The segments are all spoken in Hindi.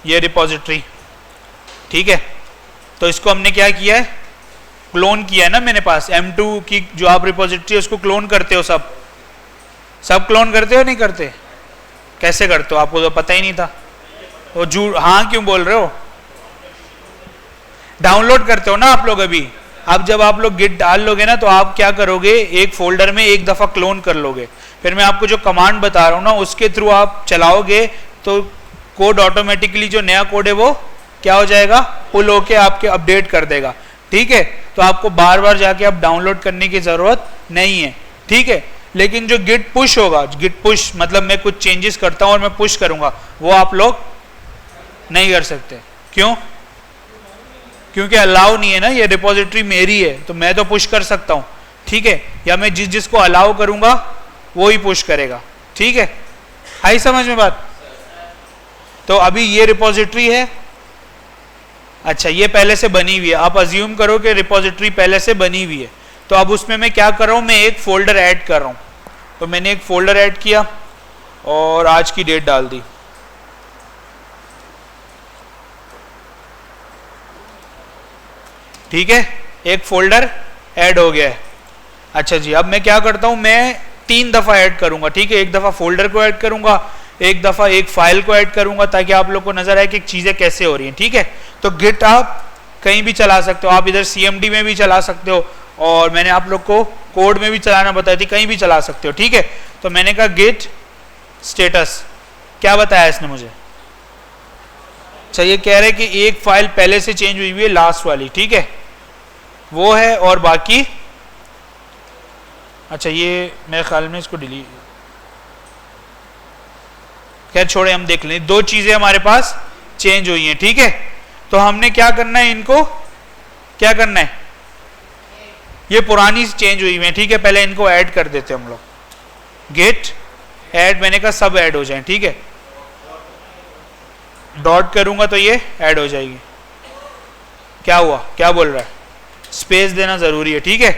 ये रिपोजिटरी, ठीक है। तो इसको हमने क्या किया है, क्लोन किया है ना मेरे पास। M2 की जो आप रिपोजिटरी है उसको क्लोन करते हो, सब क्लोन करते हो नहीं करते? कैसे करते हो? आपको तो पता ही नहीं था। वो झूठ हाँ क्यों बोल रहे हो? डाउनलोड करते हो ना आप लोग अभी। अब जब आप लोग गिट डाल लोगे ना तो आप क्या करोगे, एक फोल्डर में एक दफा क्लोन कर लोगे, फिर मैं आपको जो कमांड बता रहा हूँ ना उसके थ्रू आप चलाओगे तो कोड ऑटोमेटिकली जो नया कोड है वो क्या हो जाएगा, पुल होके आपके अपडेट कर देगा, ठीक है। तो आपको बार बार जाके अब डाउनलोड करने की जरूरत नहीं है, ठीक है। लेकिन जो गिट पुश होगा, गिट पुश मतलब मैं कुछ चेंजेस करता हूं और मैं पुश करूंगा, वो आप लोग नहीं कर सकते। क्यों? क्योंकि अलाउ नहीं है ना, ये रिपोजिटरी मेरी है तो मैं तो पुश कर सकता हूं, ठीक है। या मैं जिसको अलाउ करूंगा वो ही पुश करेगा, ठीक है। आई समझ में बात? तो अभी ये रिपोजिटरी है, अच्छा ये पहले से बनी हुई है। आप अज्यूम करो कि रिपोजिटरी पहले से बनी हुई है, तो अब उसमें मैं क्या कर रहा हूं, मैं एक फोल्डर ऐड कर रहा हूं। तो मैंने एक फोल्डर ऐड किया और आज की डेट डाल दी, ठीक है। एक फोल्डर ऐड हो गया है। अच्छा जी, अब मैं क्या करता हूं, मैं 3 दफा ऐड करूंगा, ठीक है। एक दफा फोल्डर को ऐड करूंगा, एक दफा एक फाइल को ऐड करूंगा, ताकि आप लोग को नजर आए कि चीजें कैसे हो रही हैं, ठीक है। तो गिट आप कहीं भी चला सकते हो, आप इधर CMD में भी चला सकते हो और मैंने आप लोग को कोड में भी चलाना बताई थी, कहीं भी चला सकते हो, ठीक है। तो मैंने कहा गिट स्टेटस, क्या बताया इसने मुझे? अच्छा ये कह रहे कि एक फाइल पहले से चेंज हुई है, लास्ट वाली, ठीक है वो है, और बाकी अच्छा ये मेरे ख्याल में इसको डिलीट, खैर छोड़े, हम देख लें। 2 चीजें हमारे पास चेंज हुई हैं, ठीक है। तो हमने क्या करना है, इनको क्या करना है, ये पुरानी चेंज हुई है, ठीक है। पहले इनको ऐड कर देते हैं हम लोग, गेट ऐड, मैंने कहा सब ऐड हो जाए, ठीक है। डॉट करूंगा तो ये ऐड हो जाएगी। क्या हुआ, क्या बोल रहा है? स्पेस देना जरूरी है, ठीक है।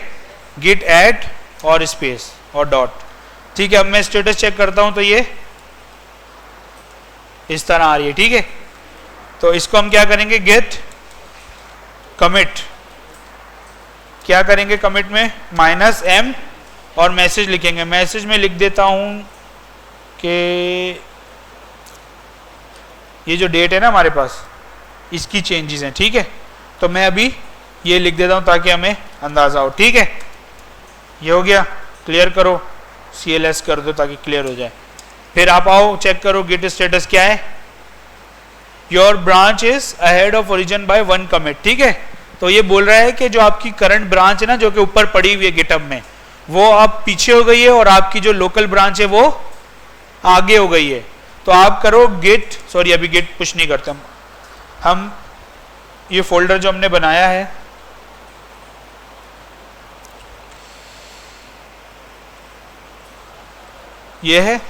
गिट ऐड और स्पेस और डॉट, ठीक है। अब मैं स्टेटस चेक करता हूं तो ये इस तरह आ रही है, ठीक है। तो इसको हम क्या करेंगे, गेट कमिट, क्या करेंगे कमिट में, -m और मैसेज लिखेंगे। मैसेज में लिख देता हूं कि ये जो डेट है ना हमारे पास, इसकी चेंजेस हैं, ठीक है। तो मैं अभी ये लिख देता हूं ताकि हमें अंदाजा हो, ठीक है। ये हो गया, क्लियर करो, CLS कर दो ताकि क्लियर हो जाए। फिर आप आओ चेक करो गिट स्टेटस क्या है, your branch is ahead of origin by 1 commit, ठीक है। तो ये बोल रहा है कि जो आपकी करंट ब्रांच है ना, जो कि ऊपर पड़ी हुई है गिटहब में, वो आप पीछे हो गई है और आपकी जो लोकल ब्रांच है वो आगे हो गई है। तो आप करो गिट, सॉरी अभी गिट पुश नहीं करते हम ये फोल्डर जो हमने बनाया है ये है,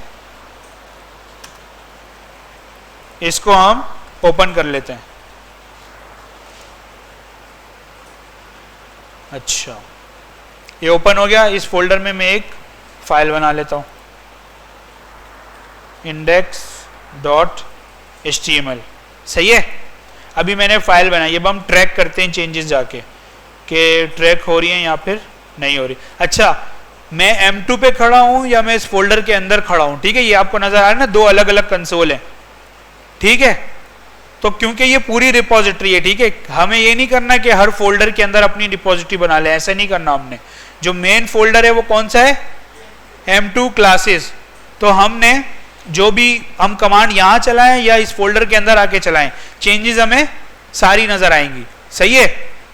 इसको हम ओपन कर लेते हैं। अच्छा ये ओपन हो गया। इस फोल्डर में मैं एक फाइल बना लेता हूं, index.html, सही है। अभी मैंने फाइल बनाई, अब हम ट्रैक करते हैं चेंजेस जाके कि ट्रैक हो रही है या फिर नहीं हो रही। अच्छा मैं M2 पे खड़ा हूं या मैं इस फोल्डर के अंदर खड़ा हूं, ठीक है। ये आपको नजर आ रहा है ना, 2 अलग अलग कंसोल हैं, ठीक है। तो क्योंकि ये पूरी रिपोजिटरी है, ठीक है, हमें ये नहीं करना कि हर फोल्डर के अंदर अपनी रिपोजिटरी बना ले, ऐसा नहीं करना हमने। जो मेन फोल्डर है वो कौन सा है, M2 क्लासेस। तो हमने जो भी हम कमांड यहां चलाएं या इस फोल्डर के अंदर आके चलाएं, चेंजेस हमें सारी नजर आएंगी, सही है।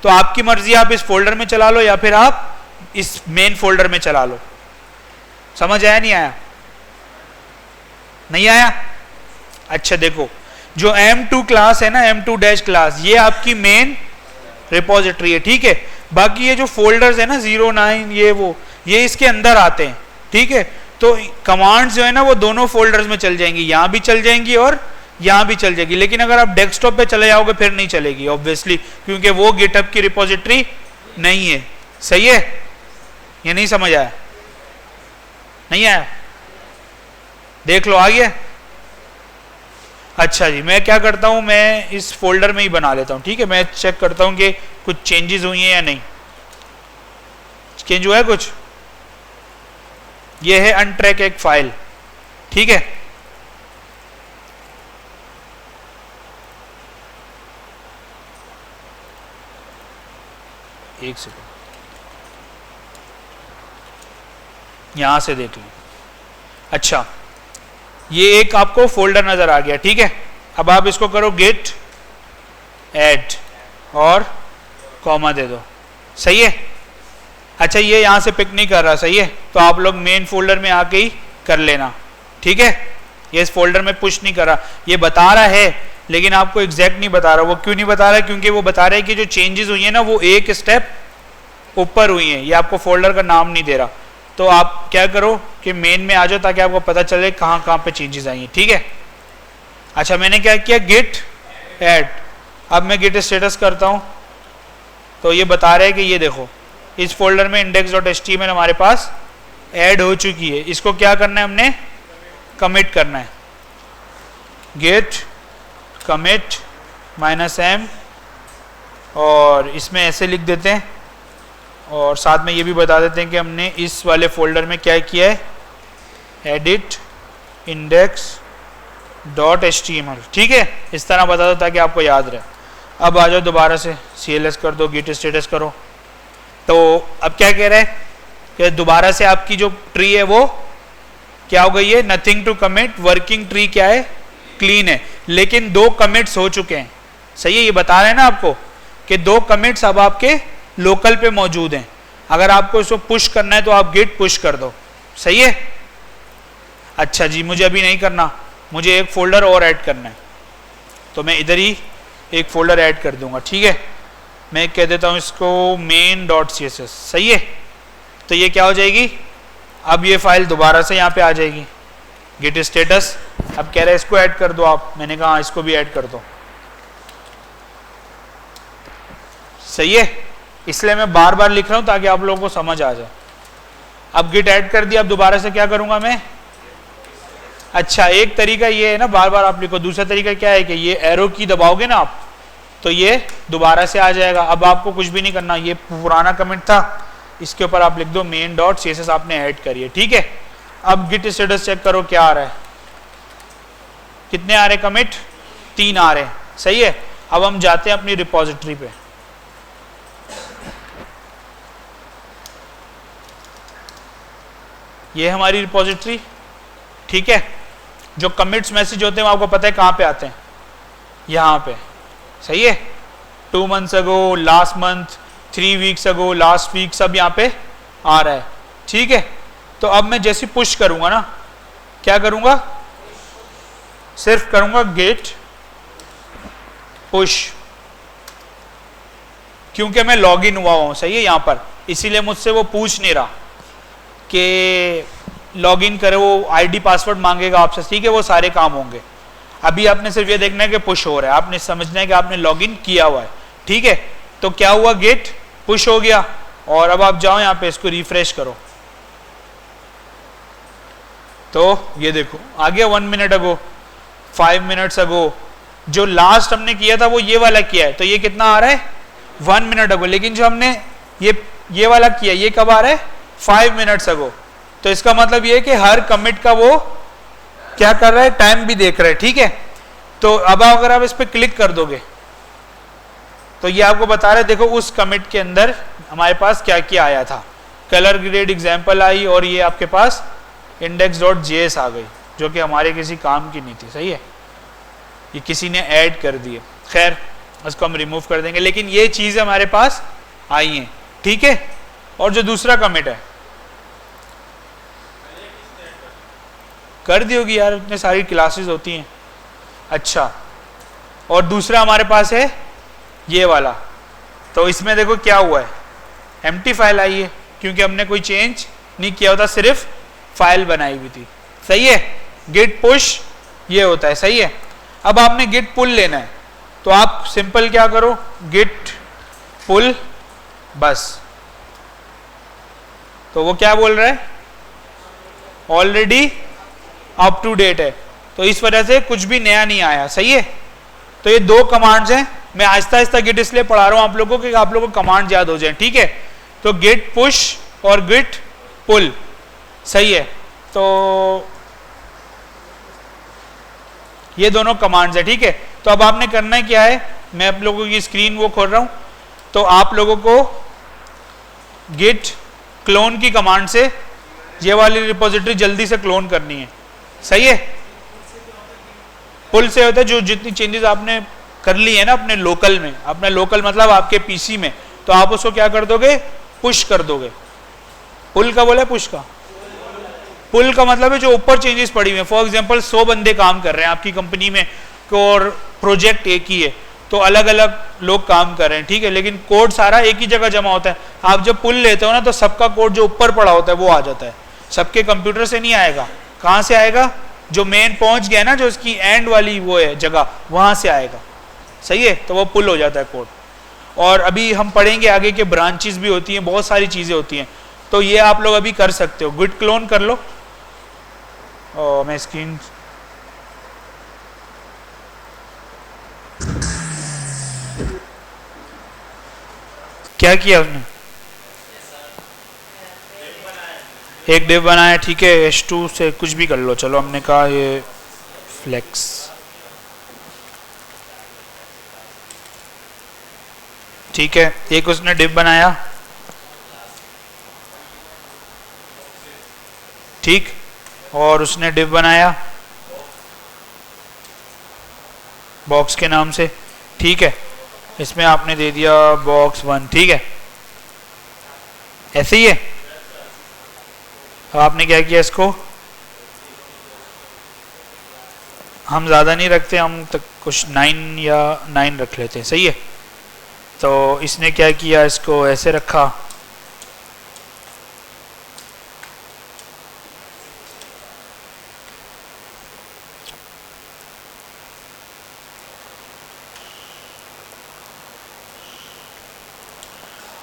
तो आपकी मर्जी, आप इस फोल्डर में चला लो या फिर आप इस मेन फोल्डर में चला लो। समझ आया नहीं आया? नहीं आया? अच्छा देखो, जो M2 क्लास है ना, M2 डैश क्लास, ये आपकी मेन रिपोजिटरी है, ठीक है। बाकी ये जो फोल्डर्स है ना 09 ये इसके अंदर आते हैं, ठीक है। तो कमांड्स जो है ना वो दोनों फोल्डर्स में चल जाएंगी, यहां भी चल जाएंगी और यहां भी चल जाएगी। लेकिन अगर आप डेस्कटॉप पे चले जाओगे फिर नहीं चलेगी ऑब्वियसली, क्योंकि वो गिटहब की रिपोजिटरी नहीं है, सही है। ये नहीं समझ आया? नहीं आया? देख लो, आ गया। अच्छा जी, मैं क्या करता हूं, मैं इस फोल्डर में ही बना लेता हूं, ठीक है। मैं चेक करता हूं कि कुछ चेंजेस हुई हैं या नहीं। चेंज हुआ है कुछ? ये है अनट्रैक एक फाइल, ठीक है। एक सेकंड, यहां से देख लें। अच्छा, ये एक आपको फोल्डर नजर आ गया, ठीक है। अब आप इसको करो गेट ऐड और कॉमा दे दो, सही है। अच्छा, ये यहां से पिक नहीं कर रहा, सही है, तो आप लोग मेन फोल्डर में आके ही कर लेना, ठीक है। ये इस फोल्डर में पुश नहीं कर रहा, ये बता रहा है लेकिन आपको एग्जैक्ट नहीं बता रहा। वो क्यों नहीं बता रहा है? क्योंकि वो बता रहा है कि जो चेंजेस हुई है ना वो एक स्टेप ऊपर हुई है, ये आपको फोल्डर का नाम नहीं दे रहा। तो आप क्या करो कि मेन में आ जाओ ताकि आपको पता चले कहाँ कहाँ पे चेंजेस आई हैं, ठीक है। अच्छा, मैंने क्या किया, गेट ऐड। अब मैं गेट स्टेटस करता हूँ तो ये बता रहा है कि ये देखो इस फोल्डर में index.html हमारे पास ऐड हो चुकी है। इसको क्या करना है, हमने कमिट करना है। गेट कमिट -m और इसमें ऐसे लिख देते हैं और साथ में ये भी बता देते हैं कि हमने इस वाले फोल्डर में क्या किया है, edit index.html, ठीक है। इस तरह बता दो ताकि आपको याद रहे। अब आ जाओ दोबारा से CLS कर दो, git स्टेटस करो। तो अब क्या कह रहा है कि दोबारा से आपकी जो ट्री है वो क्या हो गई है, nothing to commit, working tree क्या है, क्लीन है। लेकिन 2 कमिट्स हो चुके हैं, सही है। ये बता रहे हैं ना आपको कि 2 कमिट्स अब आपके लोकल पे मौजूद हैं। अगर आपको इसको पुश करना है तो आप गिट पुश कर दो, सही है। अच्छा जी, मुझे अभी नहीं करना, मुझे एक फोल्डर और ऐड करना है, तो मैं इधर ही एक फोल्डर ऐड कर दूंगा, ठीक है। मैं कह देता हूं इसको main.css, सही है। तो ये क्या हो जाएगी, अब ये फाइल दोबारा से यहाँ पे आ जाएगी, गिट स्टेटस। अब कह रहे हैं इसको ऐड कर दो आप, मैंने कहा इसको भी ऐड कर दो, सही है। इसलिए मैं बार बार लिख रहा हूं ताकि आप लोगों को समझ आ जाए। अब गिट ऐड कर दिया, अब दोबारा से क्या करूंगा मैं। अच्छा, एक तरीका ये है ना, बार बार आप लिखो। दूसरा तरीका क्या है कि ये एरो की दबाओगे ना आप तो ये दोबारा से आ जाएगा। अब आपको कुछ भी नहीं करना, ये पुराना कमेंट था, इसके ऊपर आप लिख दो main.css, आपने ऐड करिए, ठीक है। अब गिट स्टेटस चेक करो क्या आ रहा है, कितने आ रहे कमिट, 3 आ रहे हैं, सही है। अब हम जाते हैं अपनी रिपोजिटरी पे। ये हमारी रिपोजिटरी, ठीक है। जो कमिट्स मैसेज होते हैं वो आपको पता है कहाँ पे आते हैं, यहाँ पे, सही है। 2 months अगो, लास्ट मंथ, 3 weeks अगो, लास्ट वीक, सब यहाँ पे आ रहा है, ठीक है। तो अब मैं जैसे पुश करूंगा ना, क्या करूंगा, सिर्फ करूंगा गेट पुश, क्योंकि मैं लॉग इन हुआ हूं, सही है यहाँ पर, इसीलिए मुझसे वो पूछ नहीं रहा कि लॉग इन करे, वो आईडी पासवर्ड मांगेगा आपसे, ठीक है। वो सारे काम होंगे। अभी आपने सिर्फ ये देखना है कि पुश हो रहा है, आपने समझना है कि आपने लॉग इन किया हुआ है, ठीक है। तो क्या हुआ, गेट पुश हो गया। और अब आप जाओ यहाँ पे, इसको रिफ्रेश करो तो ये देखो आ गया 1 minute अगो, 5 minutes अगो। जो लास्ट हमने किया था वो ये वाला किया है, तो ये कितना आ रहा है, 1 minute अगो। लेकिन जो हमने ये वाला किया, ये कब आ रहा है, 5 minutes अगो। तो इसका मतलब ये है कि हर कमिट का वो क्या कर रहा है, टाइम भी देख रहा है, ठीक है। तो अब अगर आप इस पर क्लिक कर दोगे तो ये आपको बता रहे, देखो उस कमिट के अंदर हमारे पास क्या क्या आया था, कलर ग्रेड एग्जाम्पल आई और ये आपके पास index.js आ गई, जो कि हमारे किसी काम की नहीं थी, सही है। ये किसी ने ऐड कर दिए, खैर उसको हम रिमूव कर देंगे, लेकिन ये चीजें हमारे पास आई हैं, ठीक है। और जो दूसरा कमिट है कर दी होगी यार, इतने सारी क्लासेस होती हैं। अच्छा, और दूसरा हमारे पास है ये वाला, तो इसमें देखो क्या हुआ है, एम्प्टी फाइल आई है, क्योंकि हमने कोई चेंज नहीं किया होता, सिर्फ फाइल बनाई हुई थी, सही है। गिट पुश ये होता है, सही है। अब आपने गिट पुल लेना है तो आप सिंपल क्या करो, गिट पुल, बस। तो वो क्या बोल रहा है, ऑलरेडी अप टू डेट है, तो इस वजह से कुछ भी नया नहीं आया। सही है, तो ये दो कमांड्स हैं। मैं आहिस्ता आहिस्ता गिट इसलिए पढ़ा रहा हूं आप लोगों को कि आप लोगों को कमांड याद हो जाए। ठीक है, तो गिट पुश और गिट पुल। सही है, तो ये दोनों कमांड्स है। ठीक है, तो अब आपने करना है क्या है, मैं आप लोगों की स्क्रीन वो खोल रहा हूं, तो आप लोगों को गिट क्लोन की कमांड से ये वाली रिपोजिटरी जल्दी से क्लोन करनी है। सही है, पुल से होता है जो जितनी चेंजेस आपने कर ली है ना अपने लोकल में, अपने लोकल मतलब आपके पीसी में, तो आप उसको क्या कर दोगे, पुश कर दोगे। पुल का बोला, पुश का, पुल का मतलब है जो ऊपर चेंजेस पड़ी हुई है। फॉर एग्जांपल 100 बंदे काम कर रहे हैं आपकी कंपनी में और प्रोजेक्ट एक ही है, तो अलग अलग लोग काम कर रहे हैं। ठीक है, लेकिन कोड सारा एक ही जगह जमा होता है। आप जब पुल लेते हो ना तो सबका कोड जो ऊपर पड़ा होता है वो आ जाता है, सबके कंप्यूटर से नहीं आएगा। कहाँ से आएगा, जो मेन पहुंच गया ना, जो इसकी एंड वाली वो है जगह, वहां से आएगा। सही है, तो वो पुल हो जाता है कोड। और अभी हम पढ़ेंगे आगे के ब्रांचेस भी होती हैं, बहुत सारी चीजें होती हैं, तो ये आप लोग अभी कर सकते हो। गिट क्लोन कर लो। और मैं स्क्रीन क्या किया उसने, एक डिव बनाया। ठीक है, H2 से कुछ भी कर लो, चलो हमने कहा ये फ्लेक्स। ठीक है, एक उसने डिव बनाया। ठीक, और उसने डिव बनाया बॉक्स के नाम से। ठीक है, इसमें आपने दे दिया बॉक्स 1। ठीक है, ऐसे ही है। अब आपने क्या किया, इसको हम ज़्यादा नहीं रखते, हम तक कुछ 9 या 9 रख लेते हैं। सही है, तो इसने क्या किया, इसको ऐसे रखा।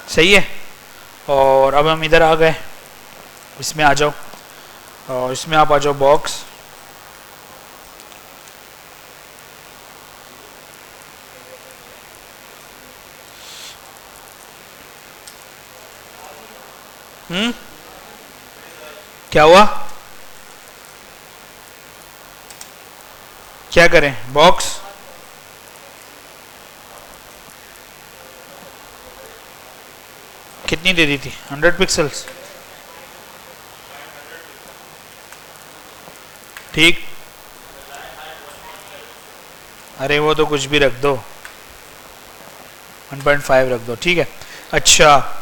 सही है, और अब हम इधर आ गए, इसमें आ जाओ, और इसमें आप आ जाओ बॉक्स। क्या हुआ, क्या करें, बॉक्स कितनी दे दी थी, 100 पिक्सल्स। ठीक, अरे वो तो कुछ भी रख दो, 1.5 रख दो। ठीक है, अच्छा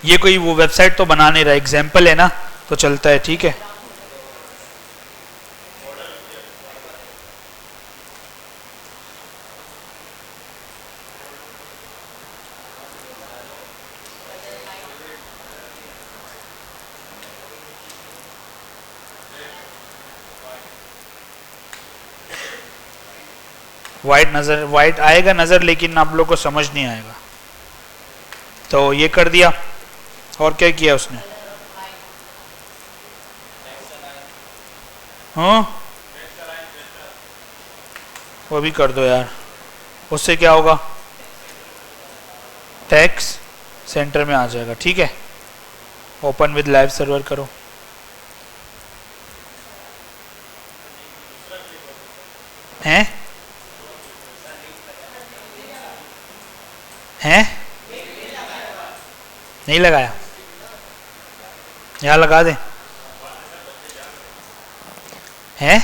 ये कोई वो वेबसाइट तो बना नहीं रहा, एग्जाम्पल है ना, तो चलता है। ठीक है, वाइट आएगा नजर, लेकिन आप लोग को समझ नहीं आएगा। तो ये कर दिया, और क्या किया उसने, हाँ वो भी कर दो यार, उससे क्या होगा, टेक्स्ट सेंटर में आ जाएगा। ठीक है, ओपन विद लाइव सर्वर करो। हैं नहीं लगाया, यहाँ लगा दे। हैं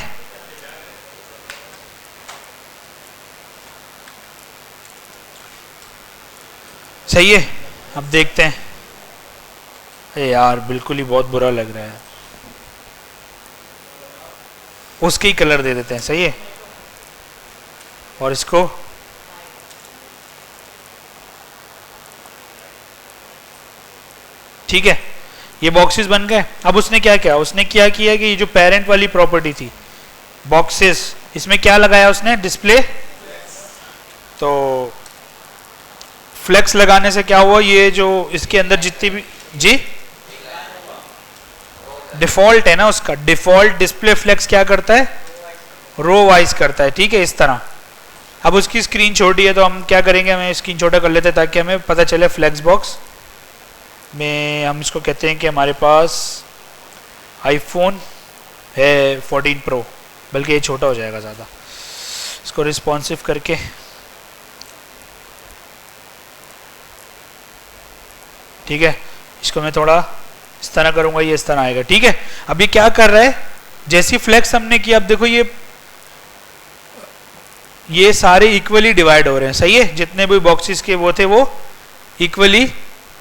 सही है, अब देखते हैं। अरे यार बिल्कुल ही बहुत बुरा लग रहा है, उसके ही कलर दे देते हैं। सही है, और इसको ठीक है, ये बॉक्सेस बन गए। अब उसने क्या किया, उसने क्या किया कि ये जो पेरेंट वाली प्रॉपर्टी थी बॉक्सेस, इसमें क्या लगाया उसने, डिस्प्ले। तो फ्लेक्स लगाने से क्या हुआ, ये जो इसके अंदर जितनी भी जी डिफॉल्ट है ना उसका, डिफॉल्ट डिस्प्ले फ्लेक्स क्या करता है, रो वाइज करता है, ठीक है, इस तरह। अब उसकी स्क्रीन छोटी है तो हम क्या करेंगे, हमें स्क्रीन छोटा कर लेते हैं ताकि हमें पता चले। फ्लेक्स बॉक्स में हम इसको कहते हैं कि हमारे पास आईफोन है 14 प्रो, बल्कि ये छोटा हो जाएगा ज़्यादा। इसको रिस्पॉन्सिव करके ठीक है, इसको मैं थोड़ा इस तरह करूंगा, ये इस तरह आएगा, ठीक है। अब ये क्या कर रहा है, जैसी फ्लेक्स हमने किया, अब देखो ये सारे इक्वली डिवाइड हो रहे हैं, सही है। जितने भी बॉक्सेस के वो थे वो इक्वली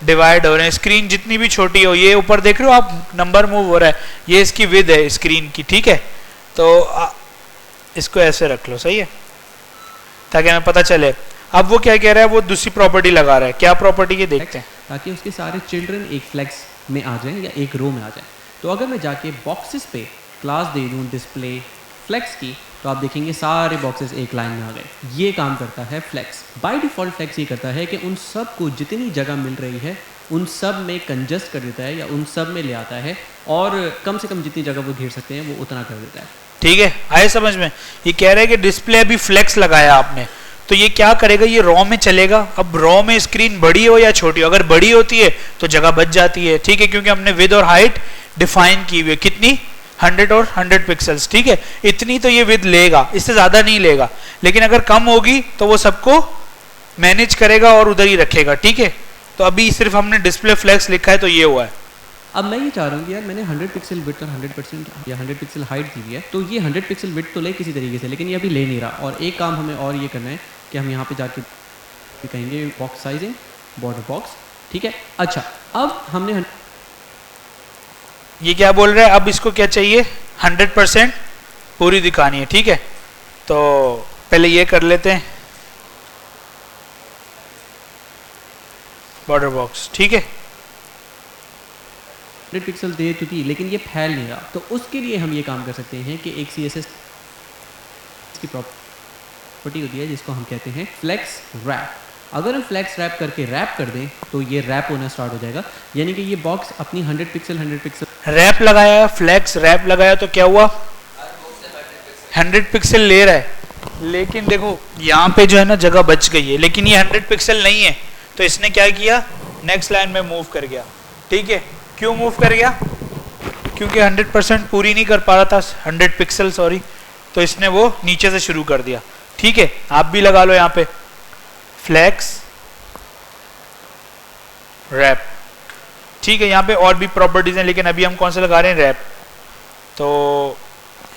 डिवाइड हो रहे हैं। स्क्रीन जितनी भी छोटी हो, ये ऊपर देख रहे हो आप नंबर मूव हो रहा है, ये इसकी विड्थ है स्क्रीन की, ठीक है। तो इसको ऐसे रख लो, सही है, ताकि हमें पता चले। अब वो क्या कह रहा है, वो दूसरी प्रॉपर्टी लगा रहा है। क्या प्रॉपर्टी, ये देखते हैं। ताकि उसके सारे चिल्ड्रन एक फ्लेक्स में आ जाएं या एक रो में आ जाएं। तो अगर मैं जाके बॉक्सेस पे क्लास दे दूं डिस्प्ले फ्लेक्स की, तो आप देखेंगे सारे बॉक्सेस एक लाइन में आ गए। ये काम करता है फ्लेक्स। बाय डिफ़ॉल्ट फ्लेक्स ये करता है कि उन सब को जितनी जगह मिल रही है उन सब में कंजस्ट कर देता है या उन सब में ले आता है, और कम से कम जितनी जगह वो घेर सकते हैं वो उतना कर देता है, ठीक है। आए समझ में। ये कह रहा है कि डिस्प्ले अभी फ्लेक्स लगाया आपने, तो ये क्या करेगा, ये रॉ में चलेगा। अब रॉ में स्क्रीन बड़ी हो या छोटी हो, अगर बड़ी होती है तो जगह बच जाती है, ठीक है, क्योंकि हमने विड्थ और हाइट डिफाइन की हुई है। कितनी, 100 और 100 पिक्सल्स, ठीक है। इतनी तो ये विड्थ लेगा, इससे ज्यादा नहीं लेगा। लेकिन अगर कम होगी तो वो सबको मैनेज करेगा और उधर ही रखेगा, ठीक है। तो अभी सिर्फ हमने डिस्प्ले फ्लेक्स लिखा है तो ये हुआ है। अब मैं ये चाह रहा हूँ कि यार मैंने 100 पिक्सल विड्थ और 100% या 100 पिक्सल हाइट दी हुई है, तो ये 100 पिक्सल विड्थ तो ले किसी तरीके से, लेकिन ये अभी ले नहीं रहा। और एक काम हमें और ये करना है कि हम यहाँ पे जाके कहेंगे बॉक्स साइजिंग, बॉर्डर बॉक्स, ठीक है। अच्छा, अब हमने ये क्या बोल रहा है, अब इसको क्या चाहिए, 100% पूरी दिखानी है, ठीक है। तो पहले ये कर लेते हैं बॉर्डर बॉक्स, ठीक है। 100 पिक्सल दे तो थी, लेकिन ये फैल नहीं रहा। तो उसके लिए हम ये काम कर सकते हैं कि एक CSS की प्रॉपर्टी होती है जिसको हम कहते हैं फ्लेक्स रैप। अगर हम फ्लेक्स रैप करके रैप कर दें तो ये रैप होना स्टार्ट हो जाएगा, यानी कि ये बॉक्स अपनी 100 पिक्सल रैप लगाया, फ्लेक्स रैप लगाया तो क्या हुआ, 100 पिक्सल ले रहा है। लेकिन देखो यहाँ पे जो है ना जगह बच गई है, लेकिन ये 100 पिक्सल नहीं है, तो इसने क्या किया, नेक्स्ट लाइन में मूव कर गया, ठीक है। क्यों मूव कर गया, क्योंकि 100% पूरी नहीं कर पा रहा था, 100 पिक्सल सॉरी, तो इसने वो नीचे से शुरू कर दिया, ठीक है। आप भी लगा लो यहाँ पे फ्लेक्स रैप, ठीक है। यहाँ पे और भी प्रॉपर्टीज हैं, लेकिन अभी हम कौन सा लगा रहे हैं, रैप। तो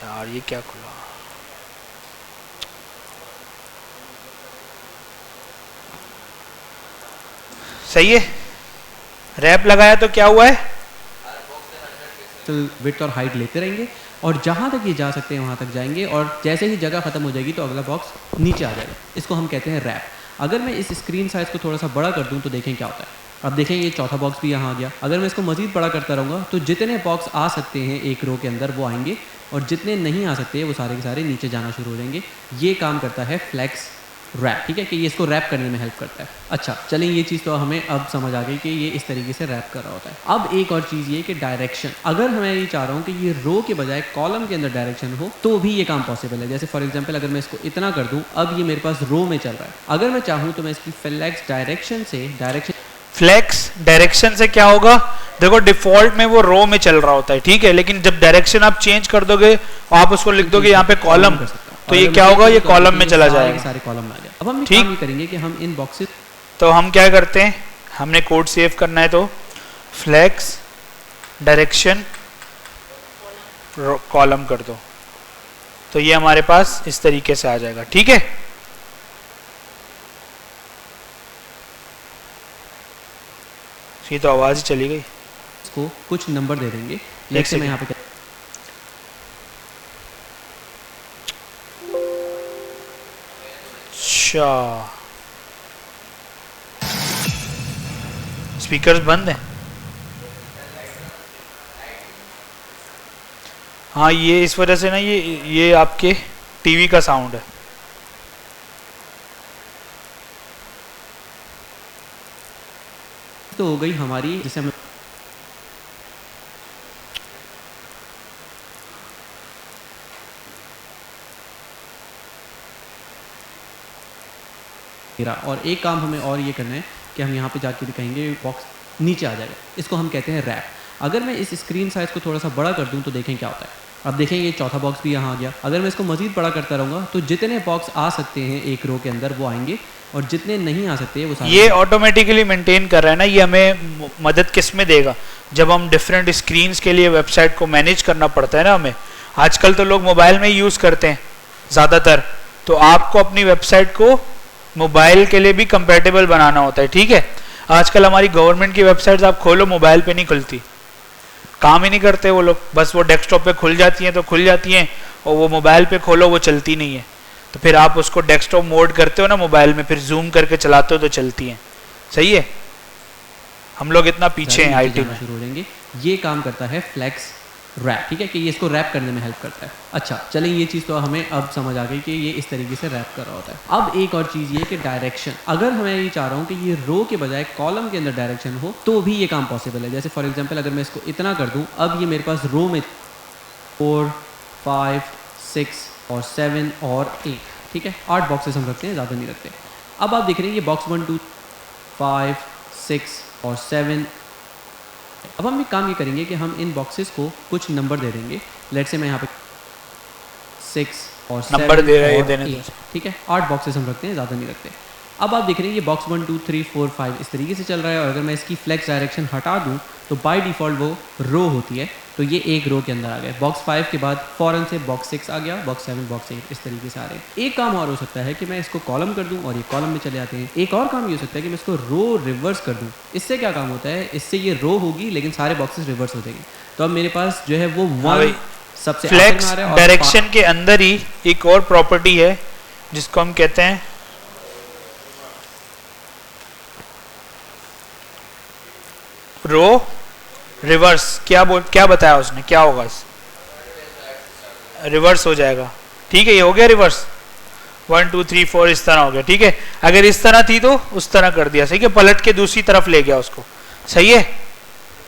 यार ये क्या खुला, सही है, रैप लगाया तो क्या हुआ है, विड्थ और हाइट लेते रहेंगे, और जहाँ तक ये जा सकते हैं वहाँ तक जाएंगे, और जैसे ही जगह खत्म हो जाएगी तो अगला बॉक्स नीचे आ जाएगा। इसको हम कहते हैं रैप। अगर मैं इस स्क्रीन साइज को थोड़ा सा बड़ा कर दूं तो देखें क्या होता है। अब देखें ये चौथा बॉक्स भी यहाँ आ गया। अगर मैं इसको मजीद बड़ा करता रहूँगा तो जितने बॉक्स आ सकते हैं एक रो के अंदर वो आएंगे, और जितने नहीं आ सकते वो सारे के सारे नीचे जाना शुरू हो जाएंगे। ये काम करता है फ्लेक्स रैप, ठीक है, कि ये इसको रैप करने में हेल्प करता है। अच्छा चलें, ये चीज़ तो हमें अब समझ आ गई कि ये इस तरीके से रैप कर रहा होता है। अब एक और चीज़ ये कि डायरेक्शन, अगर मैं ये चाह रहा हूँ कि ये रो के बजाय कॉलम के अंदर डायरेक्शन हो तो भी ये काम पॉसिबल है। जैसे फॉर एग्जाम्पल अगर मैं इसको इतना कर दूँ, अब ये मेरे पास रो में चल रहा है। अगर मैं चाहूँ तो मैं इसकी फ्लेक्स डायरेक्शन से क्या होगा, देखो डिफॉल्ट में वो रो में चल रहा होता है, ठीक है, लेकिन जब डायरेक्शन आप चेंज कर दोगे, आप उसको लिख दोगे यहाँ पे कॉलम, तो ये क्या होगा, ये कॉलम में चला जाएगा, सारे कॉलम में आ जाए। अब हम काम ये करेंगे कि हम इन बॉक्सेस, तो हम क्या करते हैं, हमने कोड सेव करना है, तो फ्लेक्स डायरेक्शन कॉलम कर दो, तो ये हमारे पास इस तरीके से आ जाएगा, ठीक है। ये तो आवाज ही चली गई। इसको कुछ नंबर दे देंगे, जैसे मैं यहाँ पे स्पीकर्स बंद है, हाँ ये इस वजह से ना, ये आपके टीवी का साउंड है। तो हो गई हमारी, जैसे हमें और एक काम हमें और ये करना है कि हम यहाँ पे जाके भी कहेंगे बॉक्स नीचे आ जाएगा, इसको हम कहते हैं रैप। अगर मैं इस स्क्रीन साइज़ को थोड़ा सा बड़ा कर दूँ तो देखें क्या होता है। अब देखें ये चौथा बॉक्स भी यहाँ आ गया। अगर मैं इसको मज़ीद बड़ा करता रहूँगा तो जितने बॉक्स आ सकते हैं एक रो के अंदर वो आएंगे और जितने नहीं आ सकते वो सारे ये ऑटोमेटिकली मेंटेन कर रहा है ना। ये हमें मदद किस में देगा, जब हम डिफरेंट स्क्रीन्स के लिए वेबसाइट को मैनेज करना पड़ता है ना हमें। आजकल तो लोग मोबाइल में ही यूज़ करते हैं ज़्यादातर, तो आपको अपनी वेबसाइट को मोबाइल के लिए भी कंपेटेबल बनाना होता है, ठीक है। आजकल हमारी गवर्नमेंट की वेबसाइट्स आप खोलो मोबाइल पे नहीं खुलती, काम ही नहीं करते वो लोग, बस वो डेस्कटॉप पे खुल जाती हैं तो खुल जाती हैं और वो मोबाइल पे खोलो वो चलती नहीं है। तो फिर आप उसको डेस्कटॉप मोड करते हो ना मोबाइल में, फिर जूम करके चलाते हो तो चलती हैं। सही है, हम लोग इतना पीछे हैं आईटी में। शुरू हो जाएंगे। ये काम करता है फ्लेक्स रैप, ठीक है, कि ये इसको रैप करने में हेल्प करता है। अच्छा चलें, ये चीज़ तो हमें अब समझ आ गई कि ये इस तरीके से रैप कर रहा होता है। अब एक और चीज़ ये कि डायरेक्शन, अगर मैं ये चाह रहा हूँ कि ये रो के बजाय कॉलम के अंदर डायरेक्शन हो तो भी ये काम पॉसिबल है। जैसे फॉर एग्जांपल अगर मैं इसको इतना कर दूँ, अब ये मेरे पास रो में 4, 5, 6 और 7 और 8, ठीक है, 8 बॉक्सेस हम रखते हैं, ज़्यादा नहीं रखते। अब आप देख रहे हैं ये बॉक्स 1, 2, 5, 6 और 7। अब हम एक काम ये करेंगे कि हम इन बॉक्सेस को कुछ नंबर दे देंगे। लेट्स से मैं यहाँ पे 6 और 7 नंबर दे रहे हैं, और देने 8, ठीक है, 8 बॉक्सेस हम रखते हैं, ज़्यादा नहीं रखते। अब आप देख रहे हैं ये बॉक्स 1, 2, 3, 4, 5 इस तरीके से चल रहा है। और अगर मैं इसकी फ्लेक्स डायरेक्शन हटा दूँ तो बाय डिफ़ॉल्ट वो रो होती है, तो ये एक रो के अंदर आ गया। बॉक्स 5 के बाद फ़ौरन से बॉक्स 6 आ गया, बॉक्स 7, बॉक्स 8 इस तरीके से आ रहे हैं। एक काम और हो सकता है कि मैं इसको कॉलम कर दूं और ये कॉलम में चले आते हैं। एक और काम ये हो सकता है कि मैं इसको रो रिवर्स कर दूं। इससे क्या काम होता है, इससे ये रो होगी लेकिन सारे बॉक्सेस रिवर्स हो जाएंगे। तो अब मेरे पास जो है वो 1 सबसे फ्लेक्स डायरेक्शन के अंदर ही एक और प्रॉपर्टी है जिसको हम कहते हैं रो रिवर्स। क्या बताया उसने, क्या होगा, रिवर्स हो जाएगा, ठीक है। ये हो गया रिवर्स, 1, 2, 3, 4 इस तरह हो गया, ठीक है। अगर इस तरह थी तो उस तरह कर दिया, सही है, पलट के दूसरी तरफ ले गया उसको, सही है।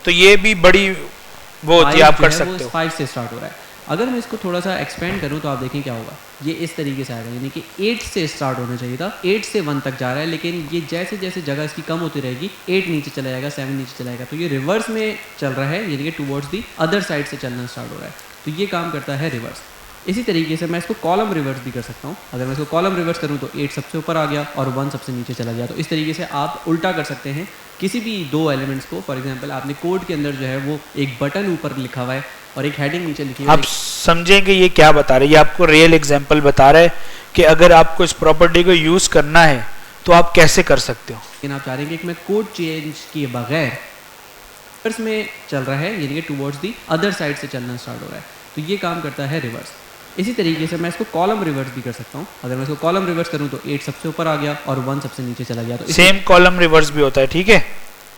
तो ये भी बड़ी वो होती है, आप कर सकते हो। 5 से स्टार्ट हो रहा है। अगर मैं इसको थोड़ा सा एक्सपेंड करूं तो आप देखें क्या होगा, ये इस तरीके से आएगा, यानी कि 8 से स्टार्ट होना चाहिए था, 8 से 1 तक जा रहा है, लेकिन ये जैसे जैसे जगह इसकी कम होती रहेगी 8 नीचे चला जाएगा, 7 नीचे चला जाएगा। तो ये रिवर्स में चल रहा है, यानी कि टुवर्ड्स दी अदर साइड से चलना स्टार्ट हो रहा है। तो ये काम करता है रिवर्स। इसी तरीके से मैं इसको कॉलम रिवर्स भी कर सकता हूँ। अगर मैं इसको कॉलम रिवर्स करूँ तो 8 सबसे ऊपर आ गया और 1 सबसे नीचे चला गया। तो इस तरीके से आप उल्टा कर सकते हैं किसी भी 2 एलिमेंट्स को। फॉर एग्जांपल आपने कोड के अंदर जो है वो एक बटन ऊपर लिखा हुआ है और एक हेडिंग नीचे लिखी हुई है। आप समझेंगे ये क्या बता रहे हैं, ये आपको रियल एग्जांपल बता रहा है कि अगर आपको इस प्रॉपर्टी को यूज़ करना है तो आप कैसे कर सकते हो। लेकिन आप चाह रहे हैं कि मैं कोड चेंज किए बगैर रिवर्स में चल रहा है, यानी कि टुवर्ड्स दी अदर साइड से चलना स्टार्ट हो रहा है। तो ये काम करता है रिवर्स। इसी तरीके से मैं इसको कॉलम रिवर्स भी कर सकता हूँ। अगर मैं इसको कॉलम रिवर्स करूँ तो 8 सबसे ऊपर आ गया और 1 सबसे नीचे चला गया। तो सेम कॉलम रिवर्स भी होता है, ठीक है।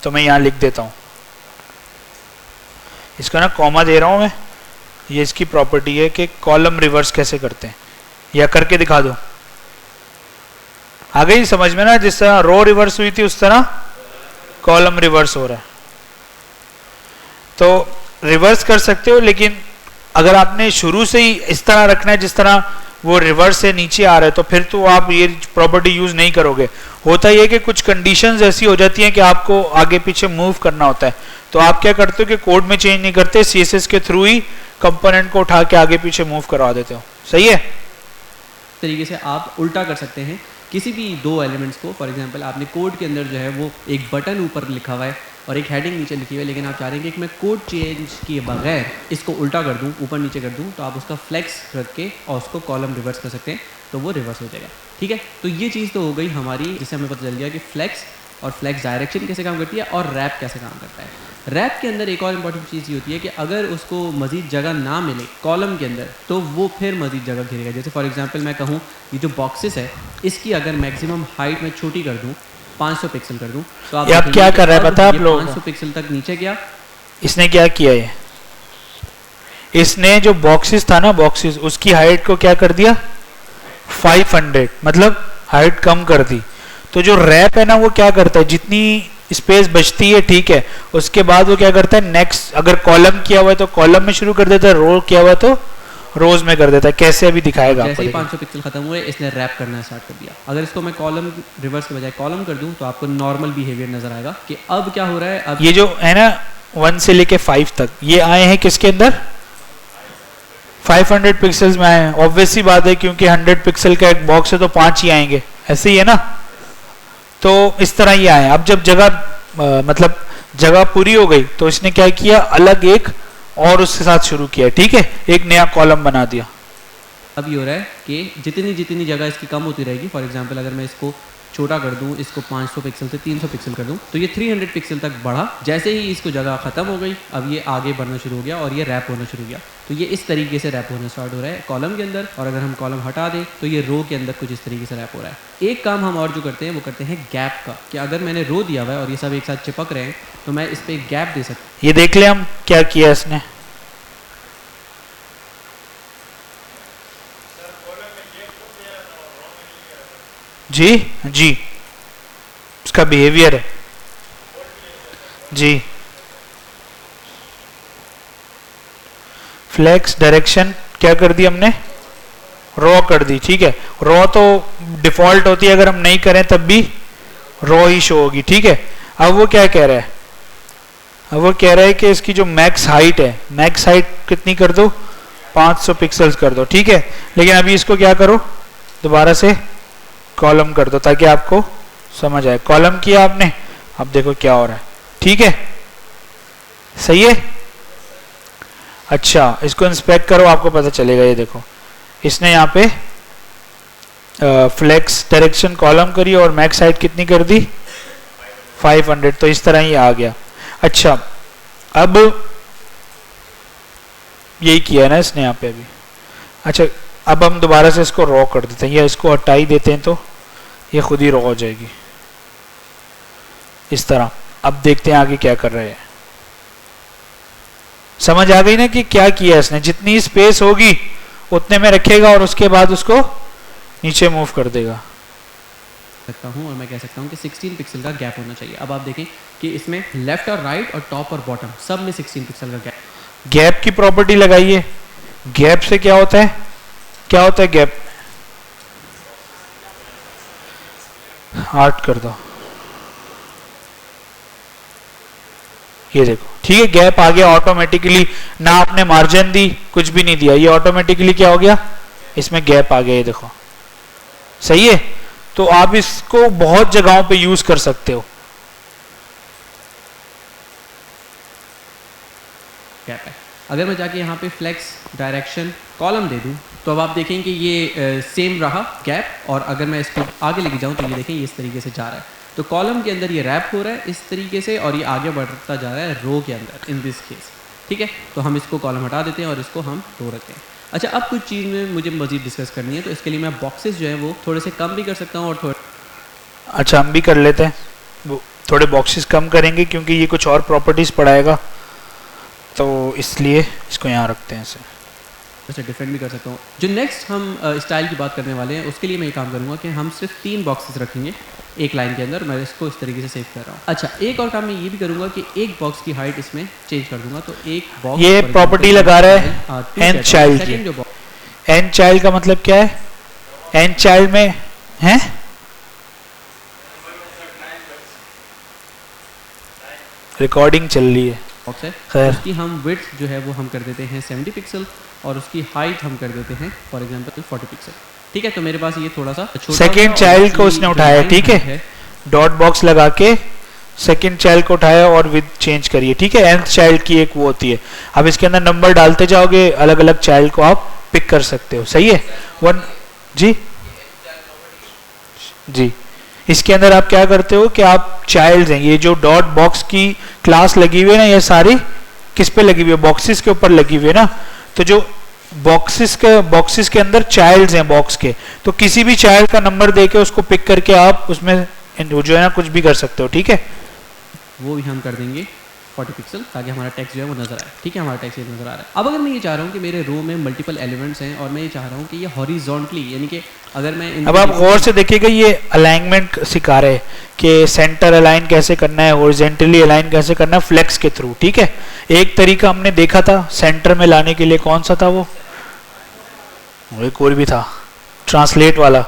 तो मैं यहाँ लिख देता हूँ, इसका ना कॉमा दे रहा हूँ मैं। ये इसकी प्रॉपर्टी है कि कॉलम रिवर्स कैसे करते हैं, या करके दिखा दो। आ गई समझ में ना, जिस तरह रो रिवर्स हुई थी उस तरह कॉलम रिवर्स हो रहा है। तो रिवर्स कर सकते हो, लेकिन अगर आपने शुरू से ही इस तरह रखना है जिस तरह वो रिवर्स से नीचे आ रहा है, तो फिर तो आप ये प्रॉपर्टी यूज नहीं करोगे। होता ही है कि कुछ कंडीशंस ऐसी हो जाती हैं कि आपको आगे पीछे मूव करना होता है, तो आप क्या करते हो कि कोड में चेंज नहीं करते, सीएसएस के थ्रू ही कंपोनेंट को उठा के आगे पीछे मूव करवा देते हो। सही है। तरीके से आप उल्टा कर सकते हैं किसी भी 2 एलिमेंट्स को। फॉर एग्जांपल आपने कोड के अंदर जो है वो एक बटन ऊपर लिखा हुआ है और एक हेडिंग नीचे लिखी हुई है, लेकिन आप चाह रहे हैं कि मैं कोड चेंज किए बगैर इसको उल्टा कर दूं, ऊपर नीचे कर दूं, तो आप उसका फ्लेक्स रख के और उसको कॉलम रिवर्स कर सकते हैं, तो वो रिवर्स हो जाएगा। ठीक है, तो ये चीज़ तो हो गई हमारी, जिससे हमें पता चल गया कि फ्लेक्स और फ्लेक्स डायरेक्शन कैसे काम करती है और रैप कैसे काम करता है। रैप के अंदर एक और इंपॉर्टेंट चीज़ ये होती है कि अगर उसको मजीद जगह ना मिले कॉलम के अंदर, तो वो फिर मजीद जगह घेरेगा। जैसे फॉर एग्जांपल मैं कहूँ ये जो बॉक्सेस है इसकी अगर मैक्सिमम हाइट में छोटी कर दूँ, 500 पिक्सल कर दूं, तो आप क्या कर रहा है पता है आप लोगों को? 500 पिक्सल तक नीचे गया। इसने क्या किया है, इसने जो बॉक्सेस था ना, बॉक्सेस उसकी हाइट को क्या कर दिया 500, मतलब हाइट कम कर दी। तो जो रैप है ना वो क्या करता है, जितनी स्पेस बचती है ठीक है, उसके बाद वो क्या करता है नेक्स्ट, अगर कॉलम किया हुआ है तो कॉलम में शुरू कर देता है, रो किया हुआ है तो रोज में कर देता है। कैसे अभी दिखाएगा जैसे आपको, ही देखिए। 500 पिक्सल खत्म हुए इसने रैप करना स्टार्ट कर दिया। अगर इसको मैं कॉलम रिवर्स के बजाय कॉलम कर दूं तो आपको नॉर्मल बिहेवियर नजर आएगा कि अब क्या हो रहा है। अब ये जो है ना 1 से लेके 5 तक ये आए हैं किसके अंदर, 500 पिक्सल्स में आए हैं। ऑब्वियस सी बात है क्योंकि 100 पिक्सल का एक बॉक्स है तो 5 ही आएंगे, ऐसे ही है ना। तो इस तरह ये आए। अब जब जगह मतलब जगह पूरी हो गई तो इसने क्या किया, अलग एक और उसके साथ शुरू किया, ठीक है, एक नया कॉलम बना दिया। अब ये हो रहा है कि जितनी जितनी जगह इसकी कम होती रहेगी, फॉर एग्जांपल अगर मैं इसको छोटा कर दूं, इसको 500 पिक्सल से 300 पिक्सल कर दूं तो ये 300 पिक्सल तक बढ़ा। जैसे ही इसको जगह खत्म हो गई अब ये आगे बढ़ना शुरू हो गया और ये रैप होना शुरू हो गया। तो ये इस तरीके से रैप होना स्टार्ट हो रहा है कॉलम के अंदर, और अगर हम कॉलम हटा दें तो ये रो के अंदर कुछ इस तरीके से रैप हो रहा है। एक काम हम और जो करते हैं वो करते हैं गैप का, कि अगर मैंने रो दिया हुआ है और ये सब एक साथ चिपक रहे हैं तो मैं इस पर गैप दे सकता हूँ। ये देख ले हम क्या किया इसने। जी जी, उसका बिहेवियर है जी। फ्लेक्स डायरेक्शन क्या कर दी हमने, रॉ कर दी, ठीक है। रॉ तो डिफॉल्ट होती है, अगर हम नहीं करें तब भी रॉ ही शो होगी, ठीक है। अब वो क्या कह रहा है, अब वो कह रहा है कि इसकी जो मैक्स हाइट है, मैक्स हाइट कितनी कर दो, 500 पिक्सल्स कर दो, ठीक है। लेकिन अभी इसको क्या करो, दोबारा से कॉलम कर दो ताकि आपको समझ आए। कॉलम किया आपने, अब देखो क्या हो रहा है, ठीक है, सही है। अच्छा इसको इंस्पेक्ट करो, आपको पता चलेगा। ये देखो इसने यहाँ पे फ्लेक्स डायरेक्शन कॉलम करी और मैक्स हाइट कितनी कर दी, 500, तो इस तरह ही आ गया। अच्छा अब यही किया ना इसने यहाँ पे अभी। अच्छा अब हम दोबारा से इसको रॉ कर देते हैं या इसको हटा ही देते हैं तो ये खुद ही रॉ हो जाएगी इस तरह। अब देखते हैं आगे क्या कर रहे हैं। समझ आ गई ना कि क्या किया इसने, जितनी स्पेस होगी उतने में रखेगा और उसके बाद उसको नीचे मूव कर देगा। सकता हूँ और मैं कह सकता हूँ कि 16 पिक्सल का गैप होना चाहिए। अब आप देखें कि इसमें लेफ्ट और राइट और टॉप और बॉटम सब में 16 पिक्सल का गैप। गैप की प्रॉपर्टी लगाइए। गैप से क्या होता है, क्या होता है गैप, 8 कर दो, ये देखो, ठीक है। गैप आ गया ऑटोमेटिकली, ना आपने मार्जिन दी, कुछ भी नहीं दिया, ये ऑटोमेटिकली क्या हो गया, इसमें गैप आ गया, ये देखो, सही है। तो आप इसको बहुत जगहों पे यूज कर सकते हो। गैप है। अगर मैं जाके यहाँ पे फ्लेक्स डायरेक्शन कॉलम दे दूँ तो अब आप देखें कि ये सेम रहा गैप, और अगर मैं इसको आगे लेके जाऊँ तो ये देखें ये इस तरीके से जा रहा है। तो कॉलम के अंदर ये रैप हो रहा है इस तरीके से और ये आगे बढ़ता जा रहा है रो के अंदर इन दिस केस, ठीक है। तो हम इसको कॉलम हटा देते हैं और इसको हम रो रखते हैं। अच्छा अब कुछ चीज़ में मुझे मजीद डिस्कस करनी है, तो इसके लिए मैं बॉक्सेस जो है वो थोड़े से कम भी कर सकता हूँ और थोड़े। अच्छा हम भी कर लेते हैं, वो थोड़े बॉक्सेस कम करेंगे क्योंकि ये कुछ और प्रॉपर्टीज पढ़ाएगा, तो इसलिए इसको यहाँ रखते हैं ऐसे। अच्छा डिफरेंट भी कर सकता हूँ। जो नेक्स्ट हम स्टाइल की बात करने वाले हैं उसके लिए मैं ये काम करूँगा कि हम सिर्फ 3 बॉक्सेस रखेंगे एक लाइन के अंदर। मैं इसको इस तरीके से सेव कर रहा हूँ। अच्छा एक और काम मैं ये भी करूँगा कि एक बॉक्स की हाइट इसमें चेंज कर दूंगा। तो एक बॉक्स ये प्रॉपर्टी लगा रहा है एन चाइल्ड की। एन चाइल्ड का मतलब क्या है, एन चाइल्ड में है रिकॉर्डिंग चल रही है, खैर उसकी हम विड्थ जो है वो हम कर देते हैं 70 पिक्सल और उसकी हाइट हम कर देते हैं फॉर एग्जांपल 40 पिक्सल, ठीक है। तो मेरे पास ये थोड़ा सा सेकेंड चाइल्ड को उसने उठाया, ठीक है, डॉट बॉक्स लगा के सेकेंड चाइल्ड को उठाया और विद चेंज करिए, ठीक है। nth चाइल्ड की एक वो होती है। अब इसके अंदर नंबर डालते जाओगे, अलग अलग चाइल्ड को आप पिक कर सकते हो, सही है। 1 जी जी, इसके अंदर आप क्या करते हो कि आप चाइल्ड हैं, ये जो डॉट बॉक्स की क्लास लगी हुई है ना, ये सारी किस पे लगी हुई है, बॉक्सेस के ऊपर लगी हुई है ना। तो जो बॉक्सेस के अंदर चाइल्ड्स हैं बॉक्स के, तो किसी भी चाइल्ड का नंबर देके उसको पिक करके आप उसमें जो है ना कुछ भी कर सकते हो, ठीक है। वो भी हम कर देंगे 40 पिक्सल ताकि हमारा टेक्स्ट जो है वो नजर आए, ठीक है। हमारा टेक्स्ट ये नजर आ रहा है। अब अगर मैं ये चाह रहा हूँ कि मेरे रो में मल्टीपल एलिमेंट्स हैं और मैं ये चाह रहा हूँ कि ये हॉरिजॉन्टली, यानी कि अगर मैं अब आप गौर से देखिएगा ये अलाइनमेंट सिखा रहे हैं कि सेंटर अलाइन कैसे करना है, हॉरिजॉन्टली अलाइन कैसे करना है फ्लेक्स के थ्रू, ठीक है। एक तरीका हमने देखा था सेंटर में लाने के लिए, कौन सा था वो, वो एक और भी था ट्रांसलेट वाला।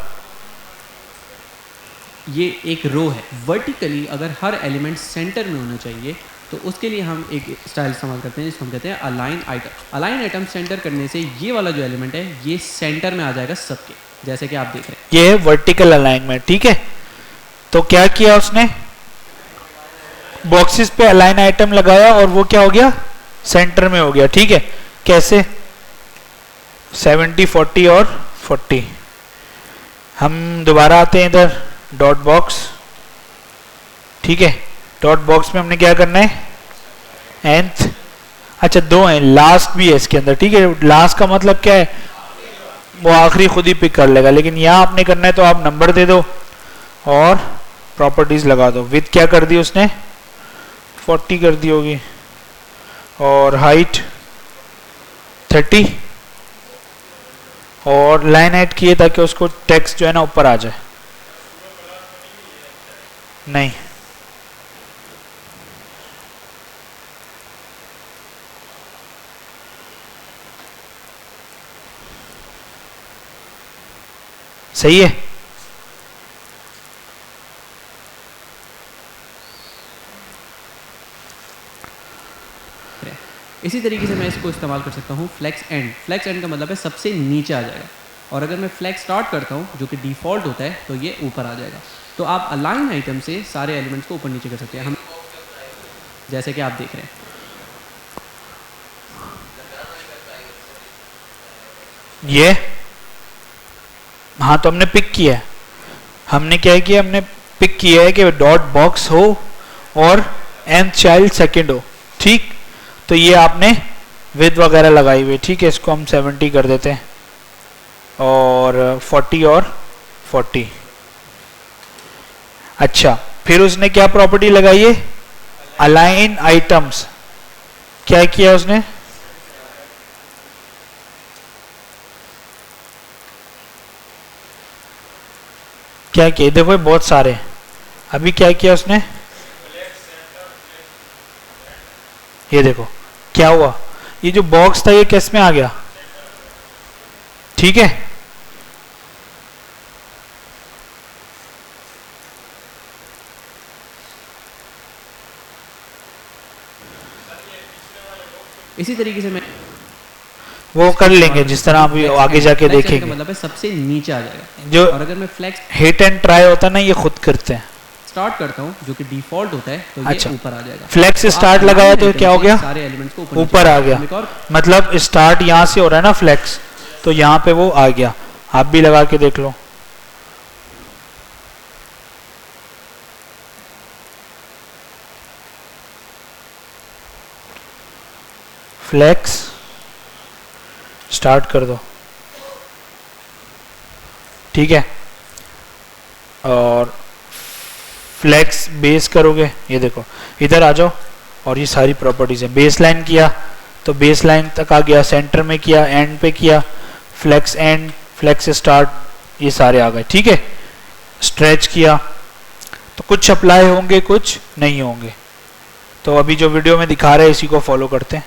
ये एक रो है। वर्टिकली अगर हर एलिमेंट सेंटर में होना चाहिए तो उसके लिए हम एक स्टाइल इस्तेमाल करते हैं जिसको हम कहते हैं align item. Align item centre करने से ये वाला जो एलिमेंट है ये सेंटर में आ जाएगा सबके, जैसे कि आप देख रहे हैं। ये है वर्टिकल अलाइनमेंट, ठीक है। तो क्या किया उसने, बॉक्सेस पे अलाइन आइटम लगाया और वो क्या हो गया, सेंटर में हो गया, ठीक है। कैसे, 70 40 और 40। हम दोबारा आते हैं इधर डॉट बॉक्स, ठीक है। डॉट बॉक्स में हमने क्या करना है, nth, अच्छा दो हैं, लास्ट भी है इसके अंदर, ठीक है। लास्ट का मतलब क्या है, वो आखिरी खुद ही पिक कर लेगा, लेकिन यहाँ आपने करना है तो आप नंबर दे दो और प्रॉपर्टीज लगा दो। विड्थ क्या कर दी उसने, 40 कर दी होगी, और हाइट 30, और लाइन हाइट किए ताकि उसको टेक्स्ट जो है ना ऊपर आ जाए। नहीं, सही है। इसी तरीके से मैं इसको इस्तेमाल कर सकता हूँ फ्लेक्स एंड। फ्लेक्स एंड का मतलब है सबसे नीचे आ जाएगा, और अगर मैं फ्लेक्स स्टार्ट करता हूँ जो कि डिफ़ॉल्ट होता है तो ये ऊपर आ जाएगा। तो आप अलाइन आइटम से सारे एलिमेंट्स को ऊपर नीचे कर सकते हैं। हम जैसे कि आप देख रहे हैं, ये हाँ, तो हमने पिक किया है। हमने क्या किया, हमने पिक किया है कि डॉट बॉक्स हो और nth चाइल्ड सेकंड हो, ठीक। तो ये आपने विद वगैरह लगाई हुई, ठीक है। इसको हम 70 कर देते हैं और 40 और 40। अच्छा, फिर उसने क्या प्रॉपर्टी लगाई है, अलाइन आइटम्स। क्या किया उसने, क्या किया, देखो बहुत सारे। अभी क्या किया उसने, ये देखो क्या हुआ, ये जो बॉक्स था ये किस में आ गया, ठीक है। इसी तरीके से मैं वो कर लेंगे जिस तरह अभी आगे जाके देखेंगे। मतलब है सबसे नीचे आ जाएगा। जो और अगर मैं फ्लेक्स हिट एंड ट्राई होता है ना, ये खुद करते हैं। स्टार्ट करता हूँ जो कि डिफॉल्ट होता है तो अच्छा, ये ऊपर आ जाएगा। फ्लेक्स तो स्टार्ट लगाया तो क्या हो गया, सारे एलिमेंट्स को ऊपर आ गया। मतलब स्टार्ट यहाँ से हो रहा है ना फ्लेक्स, तो यहाँ पे वो आ गया। आप भी लगा के देख लो। फ्लेक्स स्टार्ट कर दो, ठीक है। और फ्लेक्स बेस करोगे, ये देखो इधर आ जाओ, और ये सारी प्रॉपर्टीज है। बेस लाइन किया तो बेस लाइन तक आ गया, सेंटर में किया, एंड पे किया, फ्लेक्स एंड, फ्लेक्स स्टार्ट, ये सारे आ गए, ठीक है। स्ट्रेच किया तो कुछ अप्लाई होंगे, कुछ नहीं होंगे। तो अभी जो वीडियो में दिखा रहे हैं इसी को फॉलो करते हैं।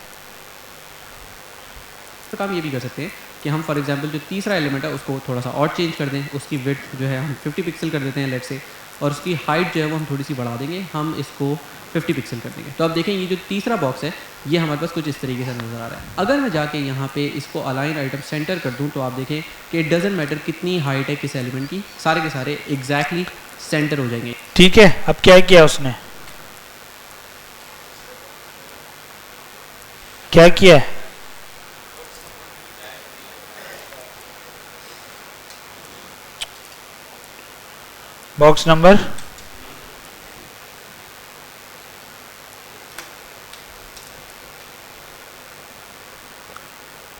तो काम ये भी कर सकते हैं कि हम फॉर एग्जांपल जो तीसरा एलिमेंट है उसको थोड़ा सा और चेंज कर दें। उसकी विड्थ जो है हम 50 पिक्सल कर देते हैं लेट से, और उसकी हाइट जो है वो हम थोड़ी सी बढ़ा देंगे, हम इसको 50 पिक्सल कर देंगे। तो आप देखें ये जो तीसरा बॉक्स है ये हमारे पास कुछ इस तरीके से नज़र आ रहा है। अगर मैं जाके यहाँ पे इसको अलाइन आइटम सेंटर कर दूँ तो आप देखें कि इट डजेंट मैटर कितनी हाइट है किस एलिमेंट की, सारे के सारे एग्जैक्टली सेंटर हो जाएंगे, ठीक है। अब क्या किया उसने, क्या किया है, बॉक्स नंबर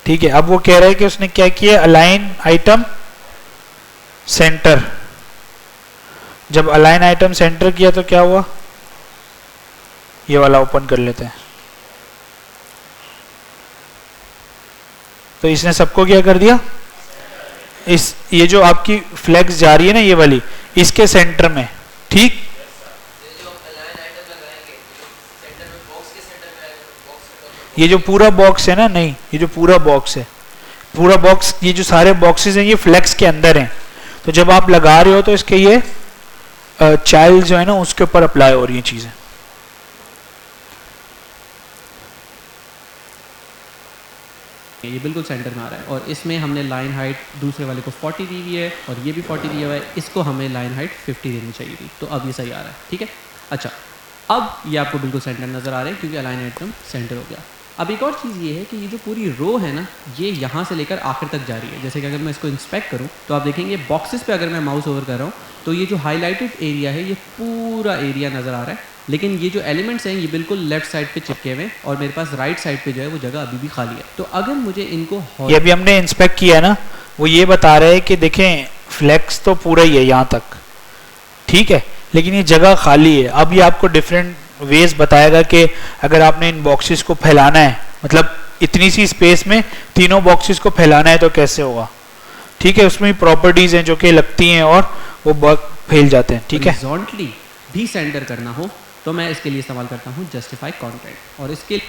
ठीक है। अब वो कह रहा है कि उसने क्या किया, अलाइन आइटम सेंटर। जब अलाइन आइटम सेंटर किया तो क्या हुआ, ये वाला ओपन कर लेते हैं। तो इसने सबको क्या कर दिया, इस ये जो आपकी फ्लेक्स जा रही है ना ये वाली, इसके सेंटर में, ठीक। ये जो पूरा बॉक्स है ना, नहीं, ये जो पूरा बॉक्स है, पूरा बॉक्स, ये जो सारे बॉक्सेस हैं ये फ्लेक्स के अंदर हैं, तो जब आप लगा रहे हो तो इसके ये चाइल्ड जो है ना उसके ऊपर अप्लाई हो रही है चीजें। ये बिल्कुल सेंटर में आ रहा है और इसमें हमने लाइन हाइट दूसरे वाले को 40 दी हुई है और ये भी 40 दिया हुआ है, इसको हमें लाइन हाइट 50 देनी चाहिए थी, तो अब ये सही आ रहा है। ठीक है, अच्छा अब ये आपको बिल्कुल सेंटर नज़र आ रहे हैं क्योंकि अलाइन एकदम सेंटर हो गया। अब एक और चीज़ ये है कि ये जो पूरी रो है ना ये यहाँ से लेकर आखिर तक जा रही है। जैसे कि अगर मैं इसको इंस्पेक्ट करूँ तो आप देखेंगे बॉक्सेस पे अगर मैं माउस ओवर कर रहा हूँ तो ये जो हाईलाइटेड एरिया है ये पूरा एरिया नज़र आ रहा है, लेकिन ये जो एलिमेंट्स हैं ये बिल्कुल लेफ्ट साइड पे चिपके हुए हैं और मेरे पास राइट साइड पे जो है वो जगह अभी भी खाली है। तो अगर मुझे इनको ये अभी हमने इंस्पेक्ट किया है ना, वो ये बता रहे हैं कि देखें फ्लेक्स तो पूरा ही है यहाँ तक, ठीक है, लेकिन ये जगह खाली है। अब ये आपको डिफरेंट वेज बताएगा कि अगर आपने इन बॉक्सेस को फैलाना है, मतलब इतनी सी स्पेस में तीनों बॉक्सेस को फैलाना है तो कैसे होगा, ठीक है। उसमें प्रॉपर्टीज हैं जो कि लगती हैं और वो फैल जाते हैं, ठीक है। हॉरिजॉन्टली भी सेंटर करना हो तो मैं इसके लिए इस्तेमाल करता हूँ जस्टिफाई कंटेंट, और इसके